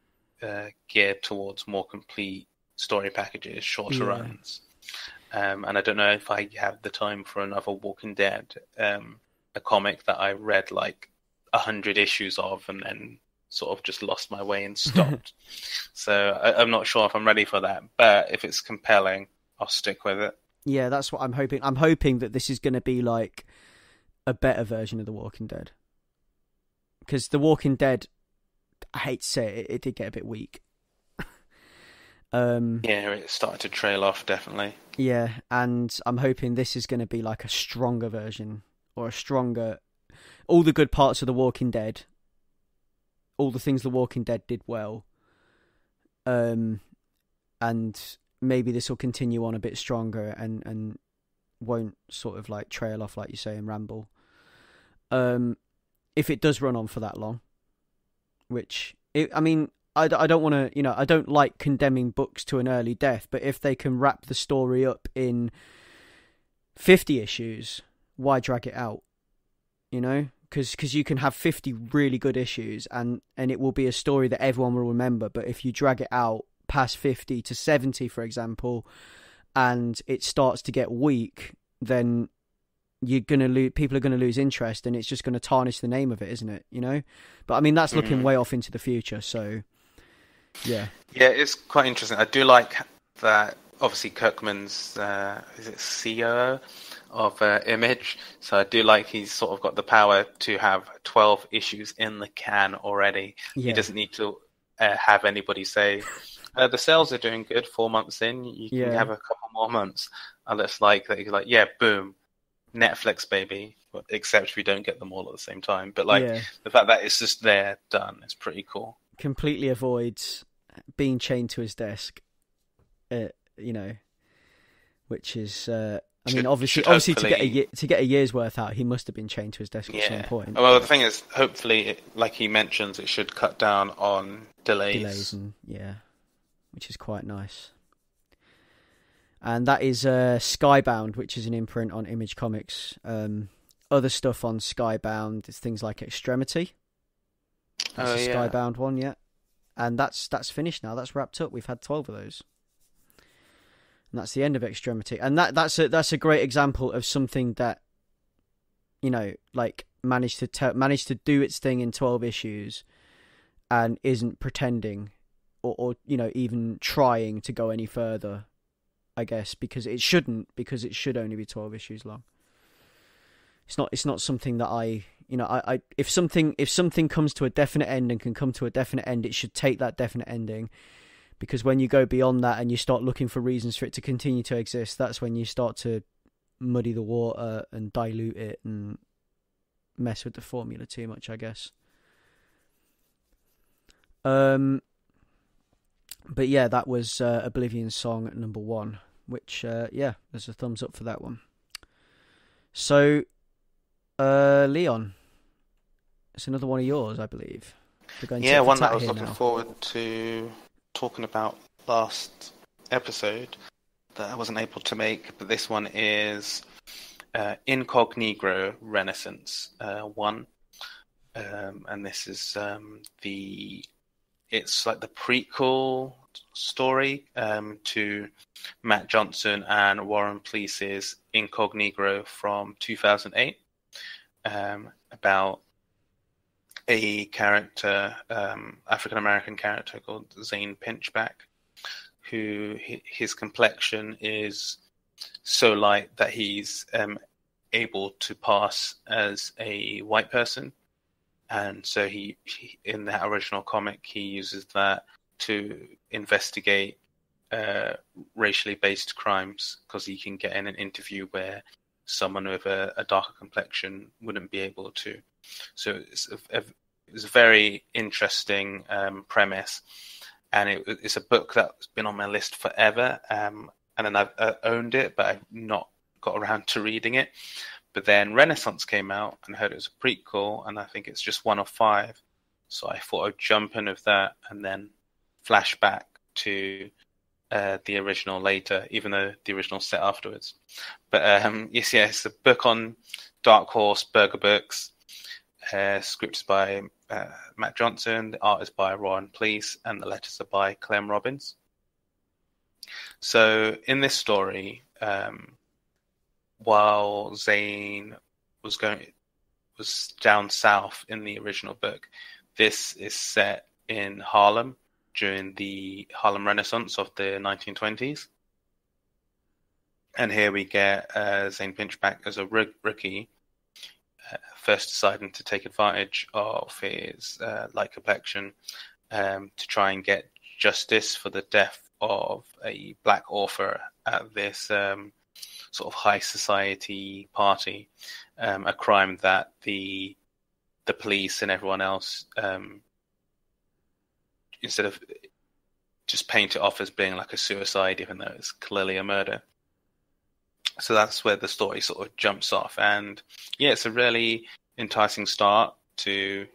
geared towards more complete story packages, shorter runs. And I don't know if I have the time for another Walking Dead, a comic that I read like 100 issues of and then sort of just lost my way and stopped. So I'm not sure if I'm ready for that, but if it's compelling, I'll stick with it. Yeah, that's what I'm hoping. I'm hoping that this is going to be like a better version of The Walking Dead. Because The Walking Dead, I hate to say it, it did get a bit weak. Yeah, it started to trail off, definitely. Yeah, and I'm hoping this is going to be like a stronger version, or a stronger... all the good parts of The Walking Dead, all the things The Walking Dead did well, and maybe this will continue on a bit stronger and won't sort of like trail off, like you say, and ramble. If it does run on for that long, which, I mean... I don't want to, you know, I don't like condemning books to an early death, but if they can wrap the story up in 50 issues, why drag it out? you know, because you can have 50 really good issues and it will be a story that everyone will remember. But if you drag it out past 50 to 70, for example, and it starts to get weak, then you're going to lose, people are going to lose interest, and it's just going to tarnish the name of it, isn't it? You know? But I mean, that's looking way off into the future. So yeah. Yeah, it's quite interesting. I do like that. Obviously, Kirkman's is it COO of Image, so I do like he's sort of got the power to have 12 issues in the can already. Yeah. He doesn't need to have anybody say the sales are doing good 4 months in. You can have a couple more months. And it's like that. He's like, yeah, boom, Netflix, baby. Except we don't get them all at the same time. But like the fact that it's just there, done, it's pretty cool. Completely avoids being chained to his desk. You know, which is, I mean, obviously to get a year's worth out, he must have been chained to his desk at some point. Well, the thing is, hopefully, like he mentions, it should cut down on delays and which is quite nice. And that is Skybound, which is an imprint on Image Comics. Other stuff on Skybound is things like Extremity. That's the Skybound one, and that's finished now. That's wrapped up. We've had 12 of those. And that's the end of Extremity. And that's a great example of something that, you know, like managed to do its thing in 12 issues and isn't pretending or you know, even trying to go any further, I guess, because it should only be 12 issues long. It's not something that I if something comes to a definite end and can come to a definite end, it should take that definite ending. Because when you go beyond that and you start looking for reasons for it to continue to exist, that's when you start to muddy the water and dilute it and mess with the formula too much, I guess. But yeah, that was Oblivion Song number 1, which, there's a thumbs up for that one. So, Leon, it's another one of yours, I believe. One that I was looking forward to talking about last episode that I wasn't able to make, but this one is Incognegro Renaissance 1, and this is it's like the prequel story to Matt Johnson and Warren Pleece's Incognegro from 2008, about a character, African-American character called Zane Pinchback, who his complexion is so light that he's able to pass as a white person. And so he in that original comic, he uses that to investigate racially based crimes, because he can get in an interview where someone with a darker complexion wouldn't be able to. So it's a very interesting premise, and it's a book that's been on my list forever. And then I've owned it, but I've not got around to reading it. But then Renaissance came out, and I heard it was a prequel, and I think it's just 1 of 5. So I thought I'd jump in with that and then flash back to the original later, even though the original's set afterwards. But it's a book on Dark Horse Burger Books. Script is by Matt Johnson, the art is by Warren Pleece, and the letters are by Clem Robbins. So in this story, while Zane was down south in the original book, this is set in Harlem during the Harlem Renaissance of the 1920s. And here we get Zane Pinchback as a rookie, first deciding to take advantage of his light complexion to try and get justice for the death of a black author at this sort of high society party, a crime that the police and everyone else, instead of just paint it off as being like a suicide, even though it's clearly a murder. So that's where the story sort of jumps off. And yeah, it's a really enticing start to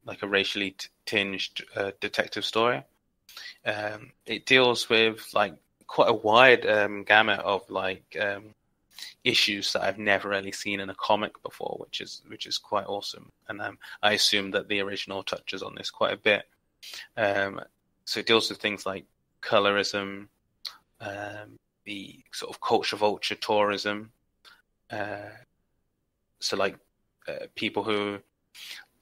like a racially tinged detective story. It deals with like quite a wide gamut of like issues that I've never really seen in a comic before, which is quite awesome. And I assume that the original touches on this quite a bit. So it deals with things like colorism, the sort of culture vulture tourism. So like people who,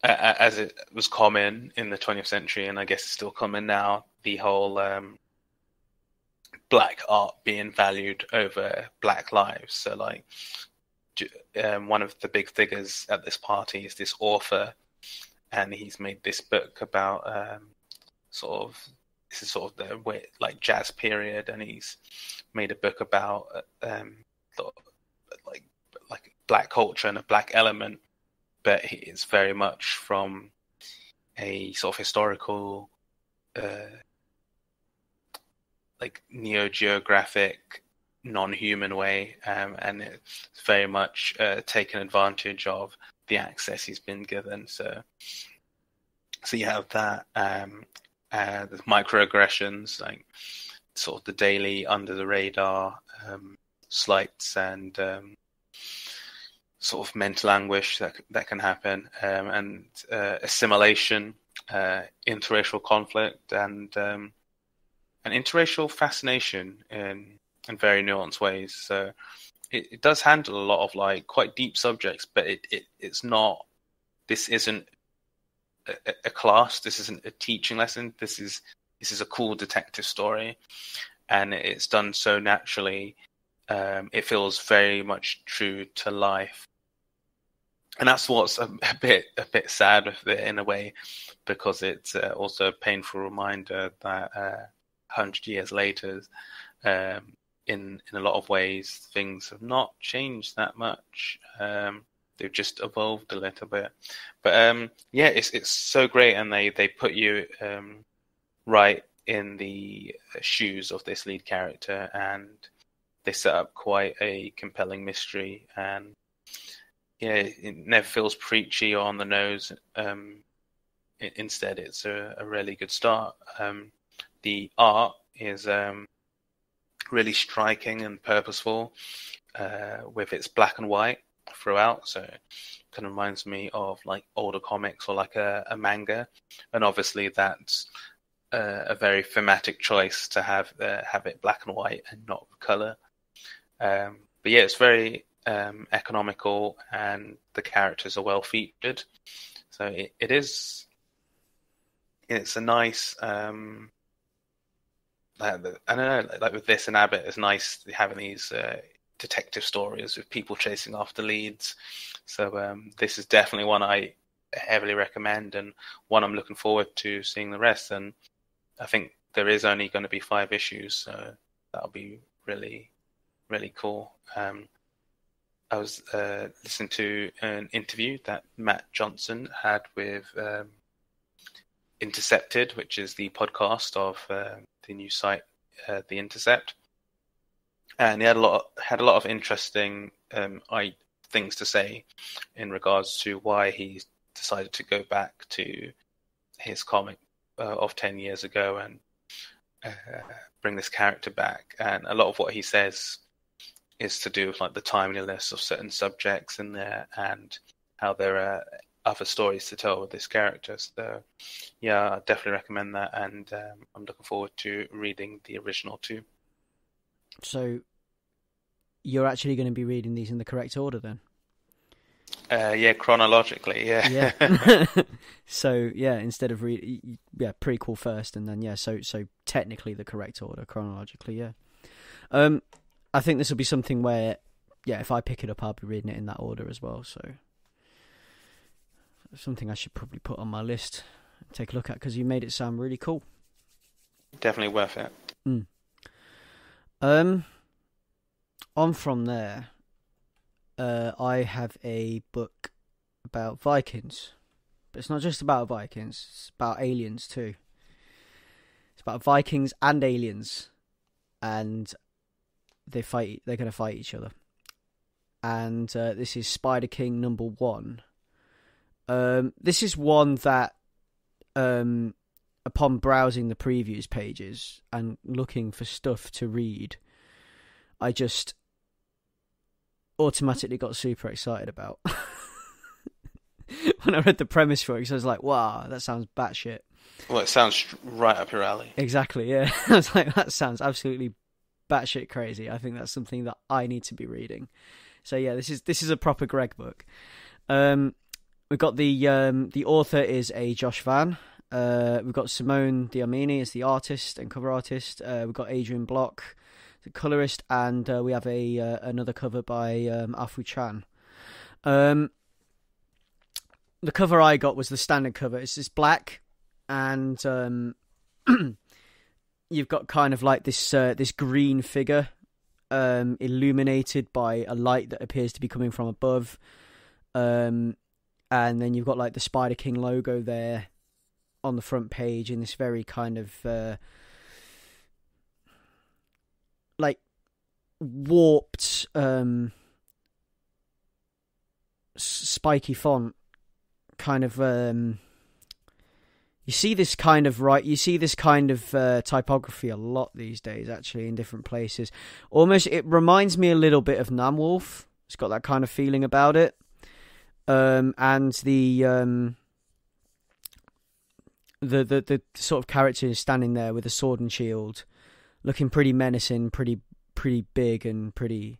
as it was common in the 20th century, and I guess it's still common now, the whole black art being valued over black lives. So like one of the big figures at this party is this author, and he's made this book about this is sort of the like jazz period, and he's made a book about like black culture and a black element, but it's very much from a sort of historical like neo-geographic, non-human way, and it's very much taken advantage of the access he's been given. So you have that, the microaggressions, like sort of the daily under the radar slights and sort of mental anguish that can happen, and assimilation, interracial conflict, and interracial fascination in very nuanced ways. So it does handle a lot of like quite deep subjects, but it's not. This isn't a class. This isn't a teaching lesson. This is a cool detective story, and it's done so naturally. It feels very much true to life, and that's what's a bit sad with it in a way, because it's also a painful reminder that 100 years later, in a lot of ways, things have not changed that much. They've just evolved a little bit, but yeah, it's so great, and they put you right in the shoes of this lead character, and they set up quite a compelling mystery, and yeah, it never feels preachy or on the nose. Instead, it's a really good start. The art is really striking and purposeful, with its black and white throughout. So it kind of reminds me of like older comics or like a manga, and obviously that's a very thematic choice to have it black and white and not color. But yeah, it's very economical, and the characters are well featured. So it's a nice. I don't know, like with this and Abbott, it's nice having these detective stories with people chasing after leads. So this is definitely one I heavily recommend, and one I'm looking forward to seeing the rest. And I think there is only going to be 5 issues, so that'll be really, really cool. I was listening to an interview that Matt Johnson had with Intercepted, which is the podcast of the new site, The Intercept, and he had a lot of interesting things to say in regards to why he decided to go back to his comic of 10 years ago and bring this character back. And a lot of what he says is to do with like the timeliness of certain subjects in there, and how there are other stories to tell with this character. So yeah, I definitely recommend that, and I'm looking forward to reading the original too. So you're actually going to be reading these in the correct order then? Yeah, chronologically, yeah. Yeah. So yeah, instead of prequel first, and then so technically the correct order chronologically, yeah. I think this will be something where, if I pick it up, I'll be reading it in that order as well. So something I should probably put on my list and take a look at, because you made it sound really cool. Definitely worth it. On from there, I have a book about Vikings, but it's not just about Vikings. It's about aliens too. It's about Vikings and aliens, and they're going to fight each other. And this is Spider King #1. This is one that, upon browsing the previews pages and looking for stuff to read, I just automatically got super excited about. When I read the premise for it, because I was like, wow, that sounds batshit. Well, it sounds right up your alley. Exactly, yeah. I was like, that sounds absolutely batshit crazy. I think that's something that I need to be reading. So yeah, this is a proper Greg book. We've got the author is a Josh Van. We've got Simone Diamini as the artist and cover artist. We've got Adrian Block, the colorist, and we have another cover by Afu Chan. The cover I got was the standard cover. It's this black, and you've got kind of like this green figure, illuminated by a light that appears to be coming from above, and then you've got like the Spider King logo there on the front page in this very kind of like warped spiky font. Kind of you see this kind of typography a lot these days, actually, in different places. Almost, it reminds me a little bit of Namwolf. It's got that kind of feeling about it. And the sort of character is standing there with a sword and shield, looking pretty menacing, pretty big, and pretty.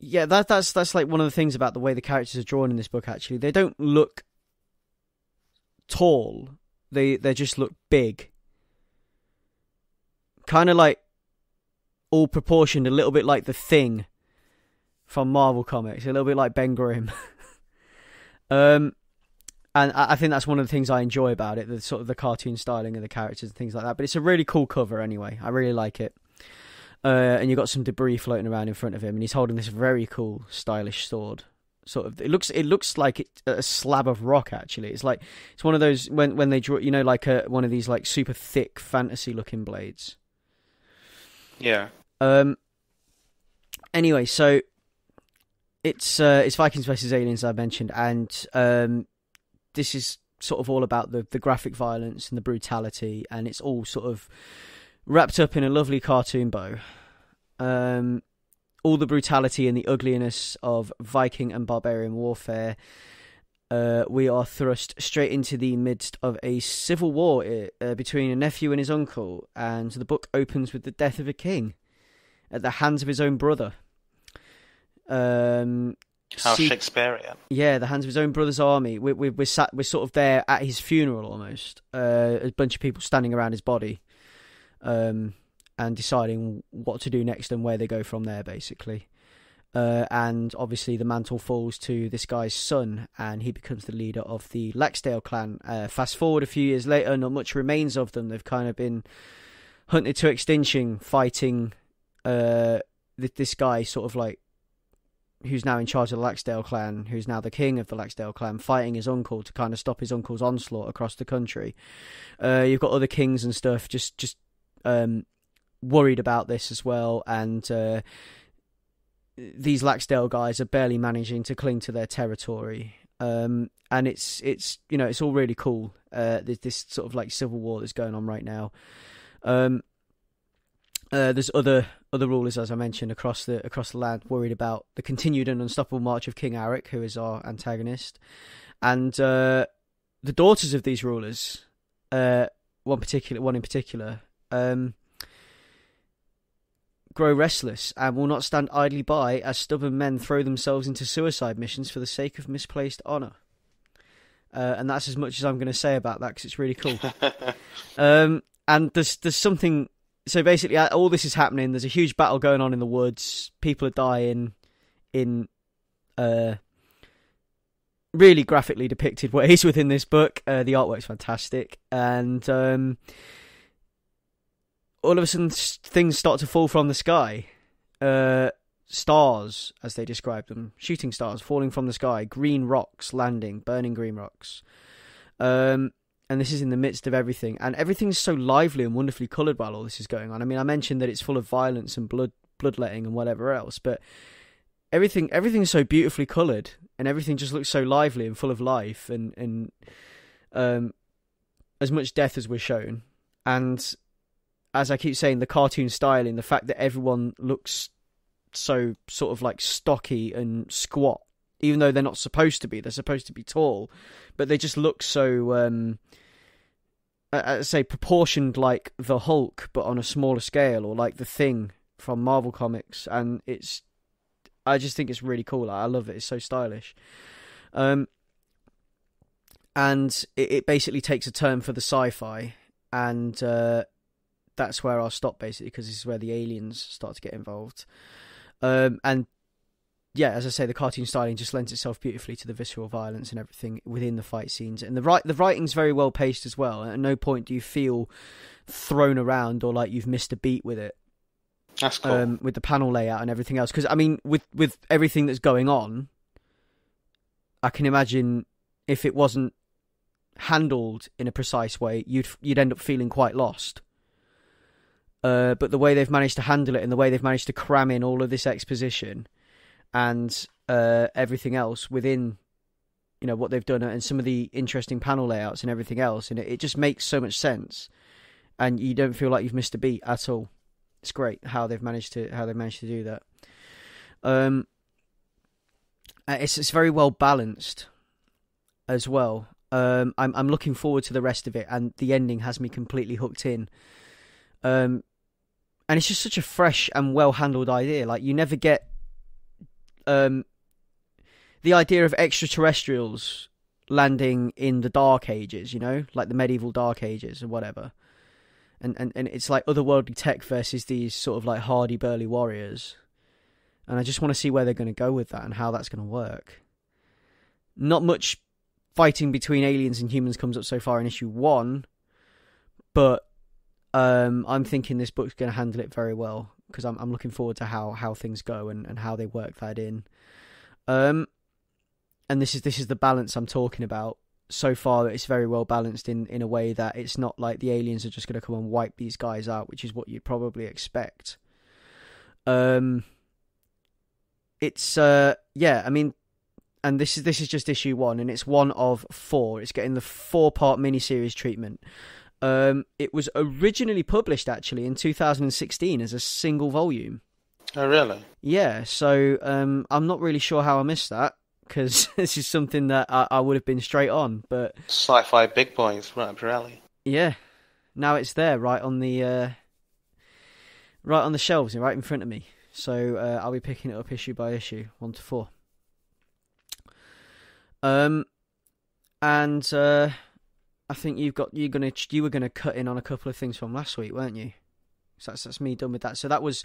Yeah, that's like one of the things about the way the characters are drawn in this book. Actually, they don't look tall; they just look big, kind of like all proportioned, a little bit like the Thing from Marvel Comics, a little bit like Ben Grimm. And I think that's one of the things I enjoy about it, the sort of the cartoon styling of the characters and things like that. But it's a really cool cover anyway. I really like it. And you've got some debris floating around in front of him, and he's holding this very cool, stylish sword. Sort of, it looks like a slab of rock. Actually, it's one of those when they draw, like one of these like super thick fantasy looking blades. Yeah. Anyway, so it's Vikings versus Aliens, I mentioned, and this is sort of all about the graphic violence and the brutality, and it's all sort of wrapped up in a lovely cartoon bow. All the brutality and the ugliness of Viking and barbarian warfare. We are thrust straight into the midst of a civil war between a nephew and his uncle, and the book opens with the death of a king at the hands of his own brother. How Shakespearean. Yeah, the hands of his own brother's army. We're sort of there at his funeral almost. A bunch of people standing around his body. And deciding what to do next and where they go from there, basically. And obviously the mantle falls to this guy's son, and he becomes the leader of the Laxdale clan. Fast forward a few years later, not much remains of them. They've kind of been hunted to extinction, fighting this guy, sort of like, who's now in charge of the Laxdale clan, who's now the king of the Laxdale clan, fighting his uncle to kind of stop his uncle's onslaught across the country. You've got other kings and stuff just worried about this as well, and these Laxdale guys are barely managing to cling to their territory, and it's all really cool. This sort of like civil war that's going on right now. There's other rulers, as I mentioned, across the land, worried about the continued and unstoppable march of King Arik, who is our antagonist, and the daughters of these rulers, one in particular. Grow restless and will not stand idly by as stubborn men throw themselves into suicide missions for the sake of misplaced honour. And that's as much as I'm going to say about that, because it's really cool. And there's something. So basically, all this is happening. There's a huge battle going on in the woods. People are dying in really graphically depicted ways within this book. The artwork's fantastic, and all of a sudden things start to fall from the sky. Stars, as they describe them. Shooting stars falling from the sky. Green rocks landing. Burning green rocks. And this is in the midst of everything. And everything's so lively and wonderfully coloured while all this is going on. I mean, I mentioned that it's full of violence and bloodletting and whatever else. But everything's so beautifully coloured. And everything just looks so lively and full of life. And as much death as we're shown. And as I keep saying, the cartoon styling, the fact that everyone looks so sort of like stocky and squat, even though they're not supposed to be. They're supposed to be tall, but they just look so, I'd say, proportioned like the Hulk, but on a smaller scale, or like the Thing from Marvel Comics. And I just think it's really cool. I love it. It's so stylish. And it basically takes a turn for the sci-fi, and that's where I'll stop, basically, because this is where the aliens start to get involved. And yeah, as I say, the cartoon styling just lends itself beautifully to the visceral violence and everything within the fight scenes. And the writing's very well paced as well. At no point do you feel thrown around or like you've missed a beat with it. That's cool. With the panel layout and everything else. Because, I mean, with everything that's going on, I can imagine if it wasn't handled in a precise way, you'd end up feeling quite lost. But the way they've managed to handle it, and the way they've managed to cram in all of this exposition and everything else within, what they've done, and some of the interesting panel layouts and everything else, and it just makes so much sense, and you don't feel like you've missed a beat at all. It's great how they've managed to do that. It's very well balanced as well. I'm looking forward to the rest of it, and the ending has me completely hooked in. And it's just such a fresh and well handled idea. Like, you never get the idea of extraterrestrials landing in the Dark Ages, like the medieval Dark Ages or whatever. And it's like otherworldly tech versus these sort of like hardy, burly warriors. And I just want to see where they're going to go with that and how that's going to work. Not much fighting between aliens and humans comes up so far in issue 1, but I'm thinking this book's going to handle it very well, because I'm looking forward to how things go and how they work that in. And this is the balance I'm talking about. So far, it's very well balanced in a way that it's not like the aliens are just going to come and wipe these guys out, which is what you'd probably expect. It's I mean, and this is just issue 1, and it's one of 4. It's getting the 4-part miniseries treatment. It was originally published actually in 2016 as a single volume. Oh, really? Yeah. So I'm not really sure how I missed that, because this is something that I would have been straight on, but Sci-fi big boys, right up your alley. Yeah, now it's there, right on the shelves, right in front of me. So I'll be picking it up issue by issue, 1 to 4. And I think you were gonna cut in on a couple of things from last week, weren't you? So that's me done with that. So that was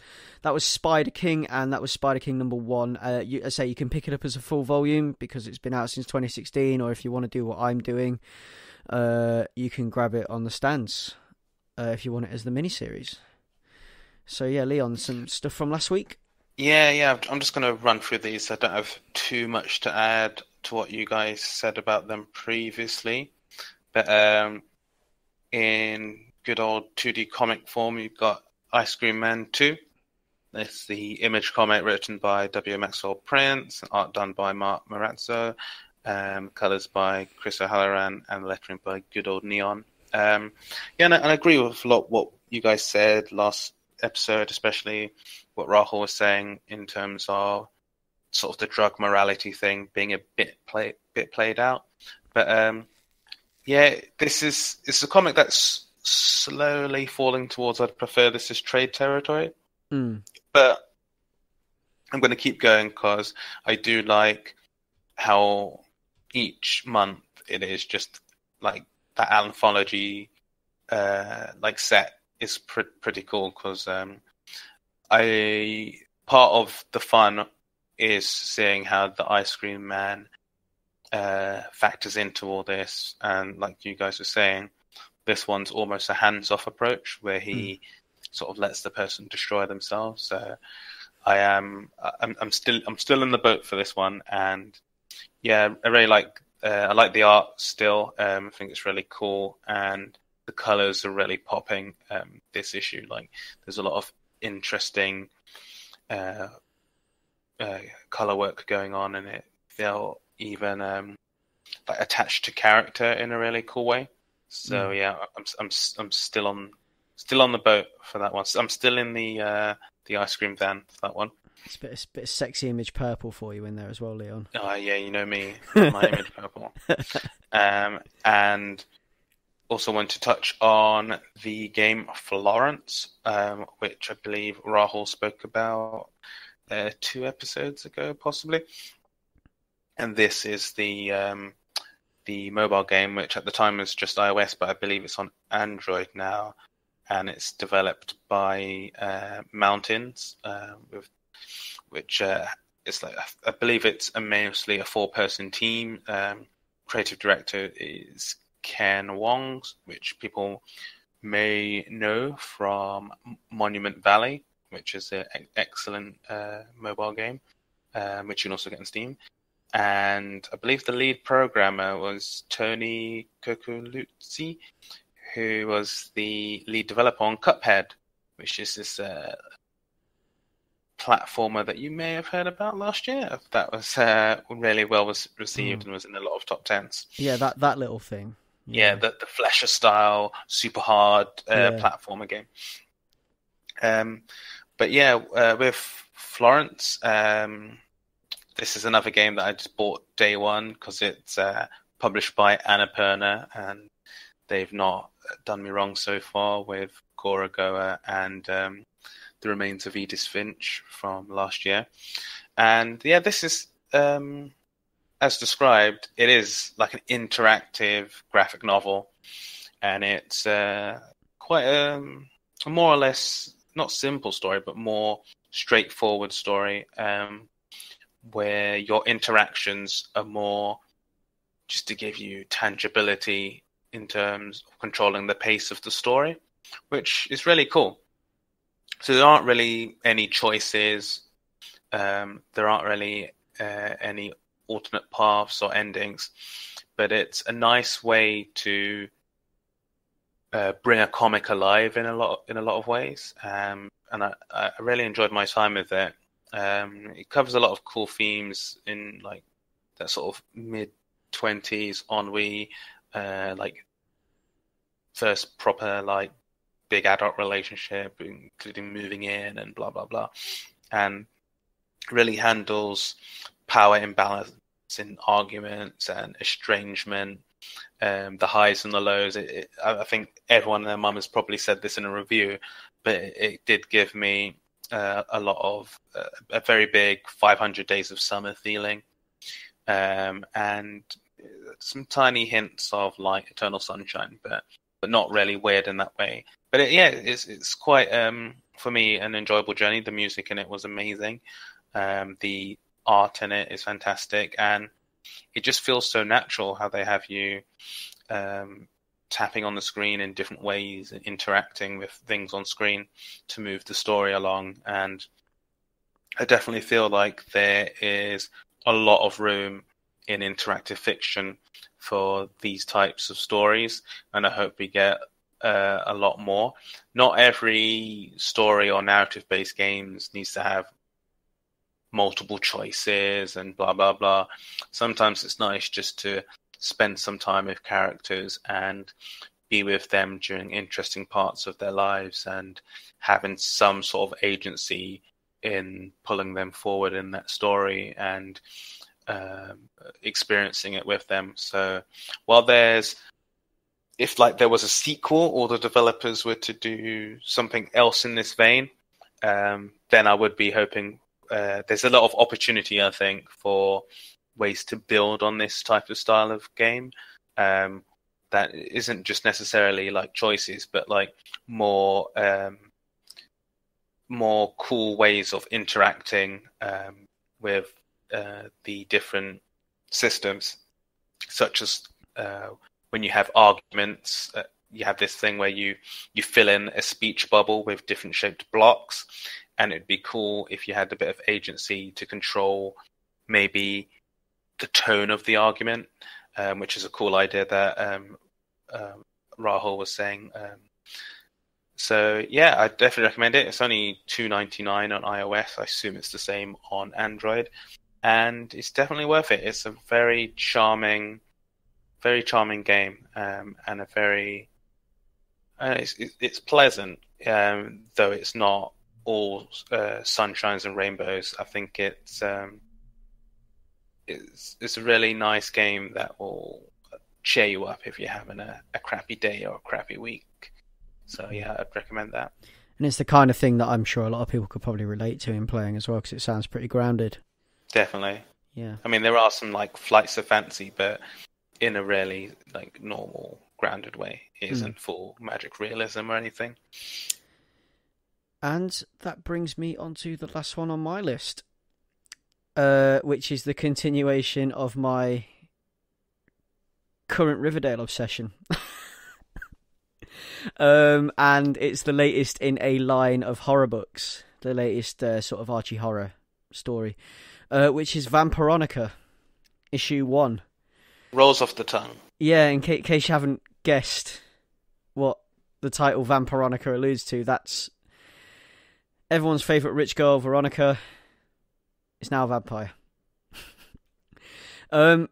Spider King, and that was Spider King #1. I say you can pick it up as a full volume because it's been out since 2016, or if you want to do what I'm doing, you can grab it on the stands if you want it as the miniseries. So yeah, Leon, some stuff from last week? Yeah. I'm just going to run through these. I don't have too much to add to what you guys said about them previously. But in good old 2D comic form, you've got Ice Cream Man 2. It's the Image comic written by W. Maxwell Prince, art done by Mark Marazzo, colours by Chris O'Halloran, and lettering by good old Neon. And I agree with a lot what you guys said last episode, especially what Rahul was saying in terms of sort of the drug morality thing being a bit played out. But it's a comic that's slowly falling towards I'd prefer this as trade territory. But I'm going to keep going because I do like how each month it is just like that anthology set is pretty cool, because part of the fun is seeing how the Ice Cream Man factors into all this, and like you guys were saying, this one's almost a hands-off approach where he sort of lets the person destroy themselves. So I'm still in the boat for this one, and yeah, I really like the art still. I think it's really cool, and the colors are really popping this issue. Like, there's a lot of interesting color work going on, and it feel even like attached to character in a really cool way. So yeah, I'm still on the boat for that one. So I'm still in the ice cream van for that one. It's a bit of sexy image purple for you in there as well, Leon. Oh yeah, you know me, my image purple. And also want to touch on the game Florence, which I believe Rahul spoke about 2 episodes ago, possibly. And this is the mobile game, which at the time was just iOS, but I believe it's on Android now, and it's developed by Mountains, which is like, I believe it's mostly a 4-person team. Creative director is Ken Wong, which people may know from Monument Valley, which is an excellent mobile game, which you can also get on Steam. And I believe the lead programmer was Tony Kokuluzzi, who was the lead developer on Cuphead, which is this platformer that you may have heard about last year. That was really well received and was in a lot of top 10s. Yeah, that little thing. Yeah, the Flesher style, super hard platformer game. But yeah, with Florence, this is another game that I just bought day one because it's published by Annapurna, and they've not done me wrong so far with Gorogoa and The Remains of Edith Finch from last year. And yeah, this is, as described, it is like an interactive graphic novel, and it's quite a more or less, not simple story, but more straightforward story, where your interactions are more just to give you tangibility in terms of controlling the pace of the story, which is really cool. So there aren't really any choices. There aren't really any alternate paths or endings, but it's a nice way to bring a comic alive in a lot of ways. And I really enjoyed my time with it. It covers a lot of cool themes in like that sort of mid-20s ennui, like first proper like big adult relationship, including moving in and blah blah blah, and really handles power imbalance in arguments and estrangement, the highs and the lows. I think everyone and their mum has probably said this in a review, but it did give me a lot of a very big 500 Days of Summer feeling, and some tiny hints of like Eternal Sunshine, but not really weird in that way. But it's quite for me an enjoyable journey. The music in it was amazing. The art in it is fantastic, and it just feels so natural how they have you tapping on the screen in different ways and interacting with things on screen to move the story along. And I definitely feel like there is a lot of room in interactive fiction for these types of stories, and I hope we get a lot more. Not every story or narrative-based games needs to have multiple choices and blah blah blah. Sometimes it's nice just to spend some time with characters and be with them during interesting parts of their lives and having some sort of agency in pulling them forward in that story and experiencing it with them. So while if like there was a sequel or the developers were to do something else in this vein, then I would be hoping there's a lot of opportunity, I think, for ways to build on this type of style of game that isn't just necessarily like choices, but like more cool ways of interacting with the different systems, such as when you have arguments, you have this thing where you fill in a speech bubble with different shaped blocks, and it'd be cool if you had a bit of agency to control maybe the tone of the argument, which is a cool idea that Rahul was saying. So yeah, I definitely recommend it. It's only $2.99 on iOS. I assume it's the same on Android, and it's definitely worth it. It's a very charming game, and a very it's pleasant, though it's not all sunshines and rainbows. I think it's a really nice game that will cheer you up if you're having a crappy day or a crappy week. So yeah, I'd recommend that. And it's the kind of thing that I'm sure a lot of people could probably relate to in playing as well, because it sounds pretty grounded. Definitely. Yeah. I mean, there are some like flights of fancy, but in a really like normal, grounded way. It isn't full magic realism or anything. And that brings me on to the last one on my list, which is the continuation of my current Riverdale obsession. And it's the latest in a line of horror books, the latest sort of Archie horror story, which is Vampironica, issue 1. Rolls off the tongue. Yeah, in case you haven't guessed what the title Vampironica alludes to, that's everyone's favourite rich girl, Veronica, is now a vampire. And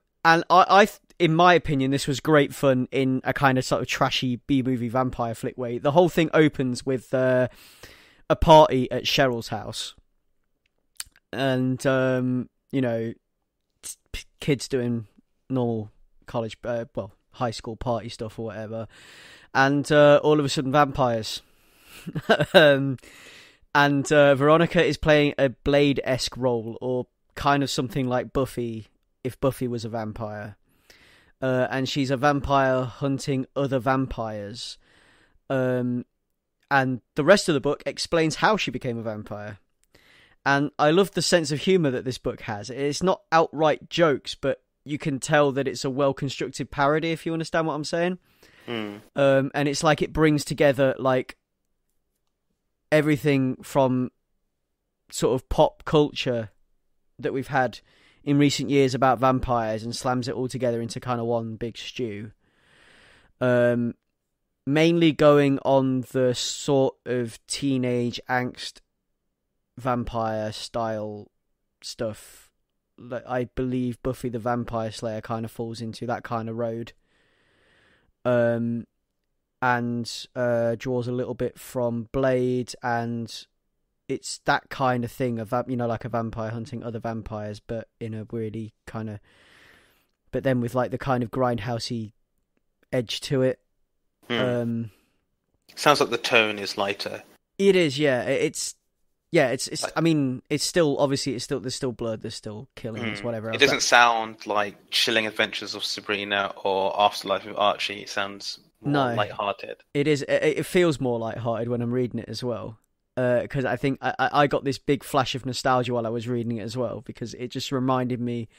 I in my opinion, this was great fun in a kind of sort of trashy B-movie vampire flick way. The whole thing opens with a party at Cheryl's house. And, you know, kids doing normal college, high school party stuff or whatever. And all of a sudden, vampires. And Veronica is playing a Blade-esque role, or kind of something like Buffy, if Buffy was a vampire. And she's a vampire hunting other vampires. And the rest of the book explains how she became a vampire. And I love the sense of humour that this book has. It's not outright jokes, but you can tell that it's a well-constructed parody, if you understand what I'm saying. And it's like it brings together like everything from sort of pop culture that we've had in recent years about vampires and slams it all together into kind of one big stew. Mainly going on the sort of teenage angst vampire style stuff. I believe Buffy the Vampire Slayer kind of falls into that kind of road. And draws a little bit from Blade, and it's that kind of thing of, you know, like a vampire hunting other vampires, but in a really kind of, but then with like the kind of grindhousey edge to it. Sounds like the tone is lighter. It is, yeah. It's like, I mean, it's still, obviously, there's still blood, there's still killings, whatever else. It doesn't sound like Chilling Adventures of Sabrina or Afterlife of Archie. It sounds more lighthearted. It is. It feels more lighthearted when I'm reading it as well. Because I think I got this big flash of nostalgia while I was reading it as well, because it just reminded me.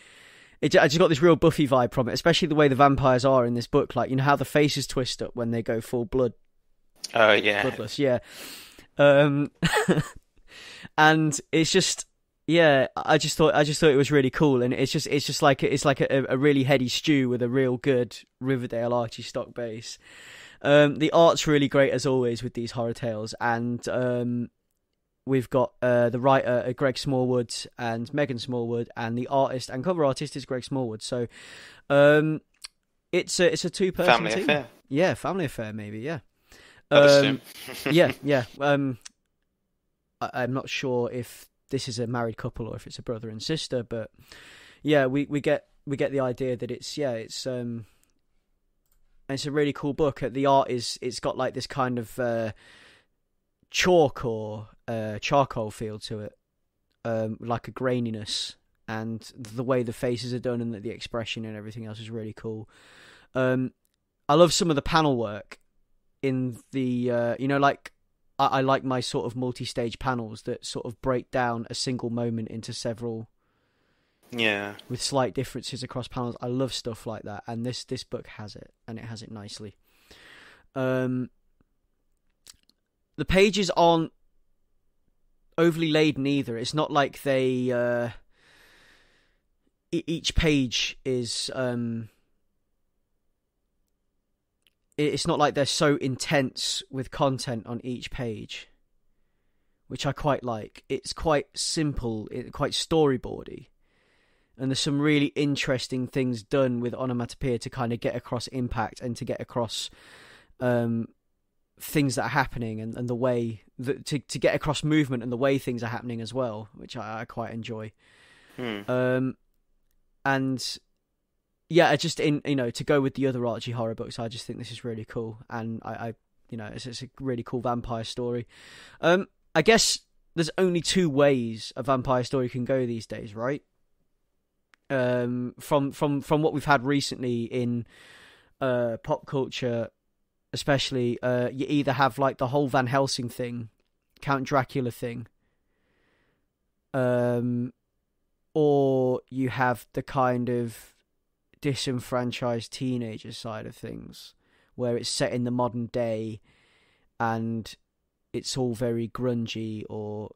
I just got this real Buffy vibe from it, especially the way the vampires are in this book. Like, you know how the faces twist up when they go full blood. Oh yeah, bloodless. Yeah. And it's just, yeah. I just thought it was really cool, and it's just like a really heady stew with a real good Riverdale Archie stock base. The art's really great as always with these horror tales, and we've got the writer Greg Smallwood and Megan Smallwood, and the artist and cover artist is Greg Smallwood. So it's a two-person family team. affair. Yeah, family affair maybe. Yeah. Yeah. I'm not sure if this is a married couple or if it's a brother and sister, but yeah, we get the idea that it's a really cool book. The art it's got like this kind of chalk or charcoal feel to it, like a graininess, and the way the faces are done and the expression and everything else is really cool. I love some of the panel work in the like I like my sort of multi-stage panels that sort of break down a single moment into several. Yeah. With slight differences across panels. I love stuff like that, and this book has it, and it has it nicely. The pages aren't overly laden either. It's not like they each page is it's not like they're so intense with content on each page, which I quite like. It's quite simple, quite storyboardy. And there's some really interesting things done with onomatopoeia to kind of get across impact and to get across things that are happening and the way that to get across movement and the way things are happening as well, which I quite enjoy. And yeah, I just to go with the other Archie horror books, I just think this is really cool, and I it's a really cool vampire story. I guess there's only two ways a vampire story can go these days, right? From what we've had recently in pop culture, especially, you either have like the whole Van Helsing thing, Count Dracula thing, or you have the kind of disenfranchised teenager side of things, where it's set in the modern day and it's all very grungy, or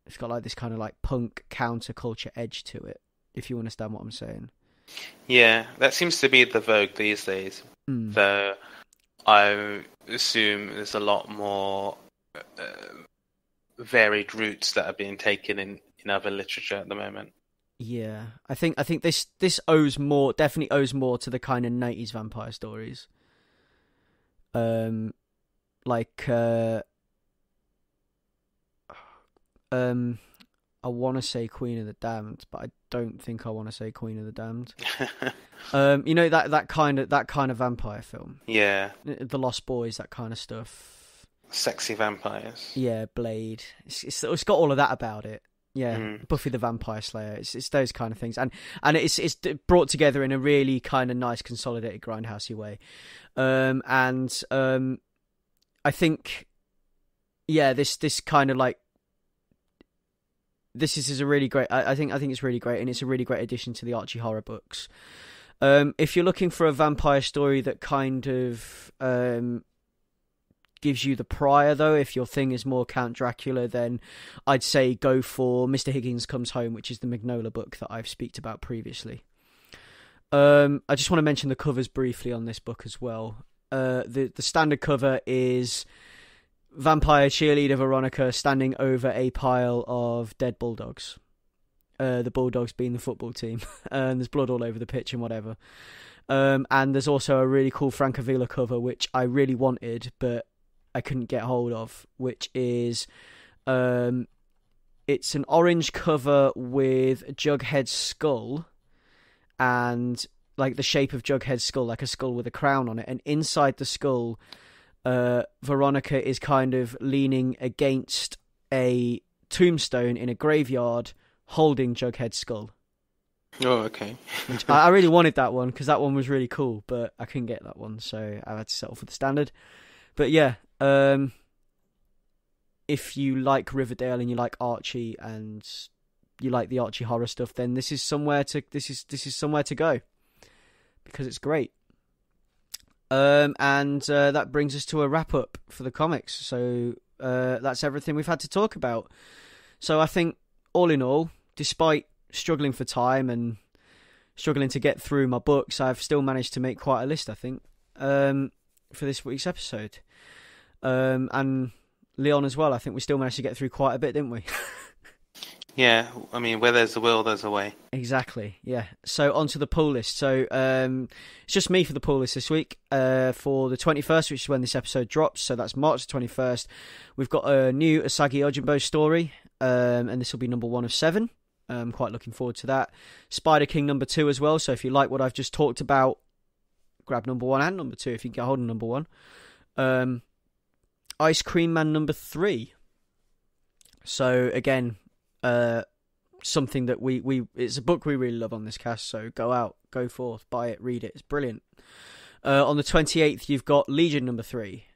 it's got like this kind of like punk counterculture edge to it, if you understand what I'm saying. Yeah, that seems to be the vogue these days. Though I assume there's a lot more varied routes that are being taken in other literature at the moment. Yeah, I think this definitely owes more to the kind of 90s vampire stories. I want to say Queen of the Damned, but I don't think I want to say Queen of the Damned. That kind of vampire film. Yeah. The Lost Boys, that kind of stuff. Sexy vampires. Yeah, Blade. It's got all of that about it. Yeah, Buffy the Vampire Slayer. It's those kind of things, and it's brought together in a really kind of nice, consolidated, grindhousey way. I think, yeah, this kind of like this is a really great. I think it's really great, and it's a really great addition to the Archie horror books. If you're looking for a vampire story that kind of gives you the prior, though, if your thing is more Count Dracula, then I'd say go for Mr. Higgins Comes Home, which is the Mignola book that I've speaked about previously. I just want to mention the covers briefly on this book as well. The standard cover is vampire cheerleader Veronica standing over a pile of dead bulldogs. The Bulldogs being the football team, and there's blood all over the pitch and whatever. And there's also a really cool Francavilla cover, which I really wanted, but I couldn't get hold of, which is it's an orange cover with Jughead's skull, and like the shape of Jughead's skull, like a skull with a crown on it, and inside the skull, Veronica is kind of leaning against a tombstone in a graveyard, holding Jughead's skull. Oh, okay. I really wanted that one, because that one was really cool, but I couldn't get that one, so I had to settle for the standard. But yeah, if you like Riverdale and you like Archie and you like the Archie horror stuff, then this is somewhere to go, because it's great. And that brings us to a wrap up for the comics. So that's everything we've had to talk about. So I think all in all, despite struggling for time and struggling to get through my books, I've still managed to make quite a list, I think, for this week's episode. And Leon as well, I think we still managed to get through quite a bit, didn't we? Yeah, I mean, where there's a will, there's a way. Exactly, yeah. So on to the pull list. So it's just me for the pull list this week. For the 21st, which is when this episode drops, so that's March the 21st, we've got a new Asagi Ojimbo story, and this will be number 1 of 7. I'm quite looking forward to that. Spider King number 2 as well, so if you like what I've just talked about, grab number 1 and number 2 if you can get hold of number 1. Ice Cream Man number 3. So again, something that we it's a book we really love on this cast, so go forth, buy it, read it, it's brilliant. On the 28th, you've got Legion number 3,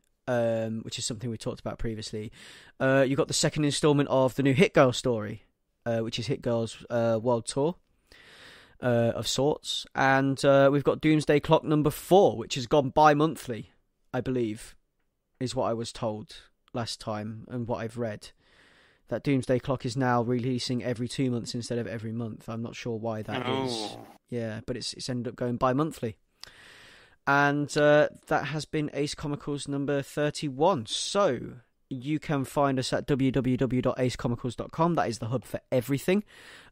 which is something we talked about previously. You've got the second instalment of the new Hit Girl story, which is Hit Girl's world tour of sorts, and we've got Doomsday Clock number 4, which has gone bi-monthly, I believe, is what I was told last time and what I've read. That Doomsday Clock is now releasing every 2 months instead of every month. I'm not sure why that is. Yeah, but it's ended up going bi-monthly. And that has been Ace Comicals number 31. So you can find us at www.acecomicals.com. That is the hub for everything.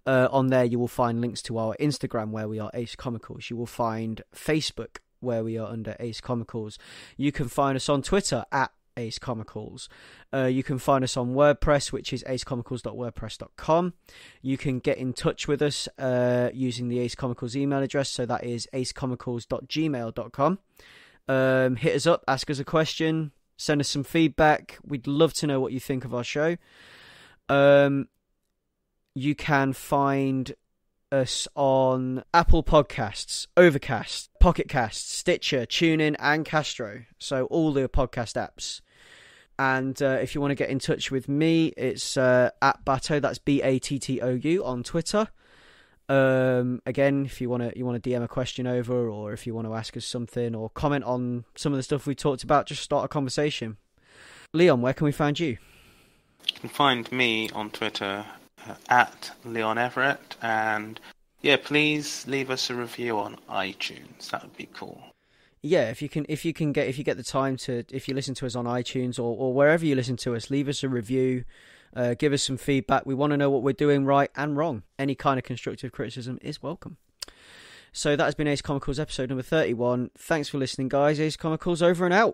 On there you will find links to our Instagram, where we are Ace Comicals. You will find Facebook, where we are under Ace Comicals. You can find us on Twitter at Ace Comicals. You can find us on WordPress, which is acecomicals.wordpress.com. You can get in touch with us using the Ace Comicals email address, so that is acecomicals.gmail.com. Hit us up, ask us a question, send us some feedback. We'd love to know what you think of our show. You can find us on Apple Podcasts, Overcast, Pocket Casts, Stitcher, TuneIn, and Castro. So all the podcast apps. And if you want to get in touch with me, it's at Battou. That's Battou on Twitter. Again, if you want to DM a question over, or if you want to ask us something or comment on some of the stuff we talked about, just start a conversation. Leon, where can we find you? You can find me on Twitter at Leon Everett, and yeah, please leave us a review on iTunes. That would be cool. Yeah, if you get the time to, if you listen to us on iTunes or wherever you listen to us, leave us a review, give us some feedback. We want to know what we're doing right and wrong. Any kind of constructive criticism is welcome. So that has been Ace Comicals episode number 31. Thanks for listening, guys. Ace Comicals over and out.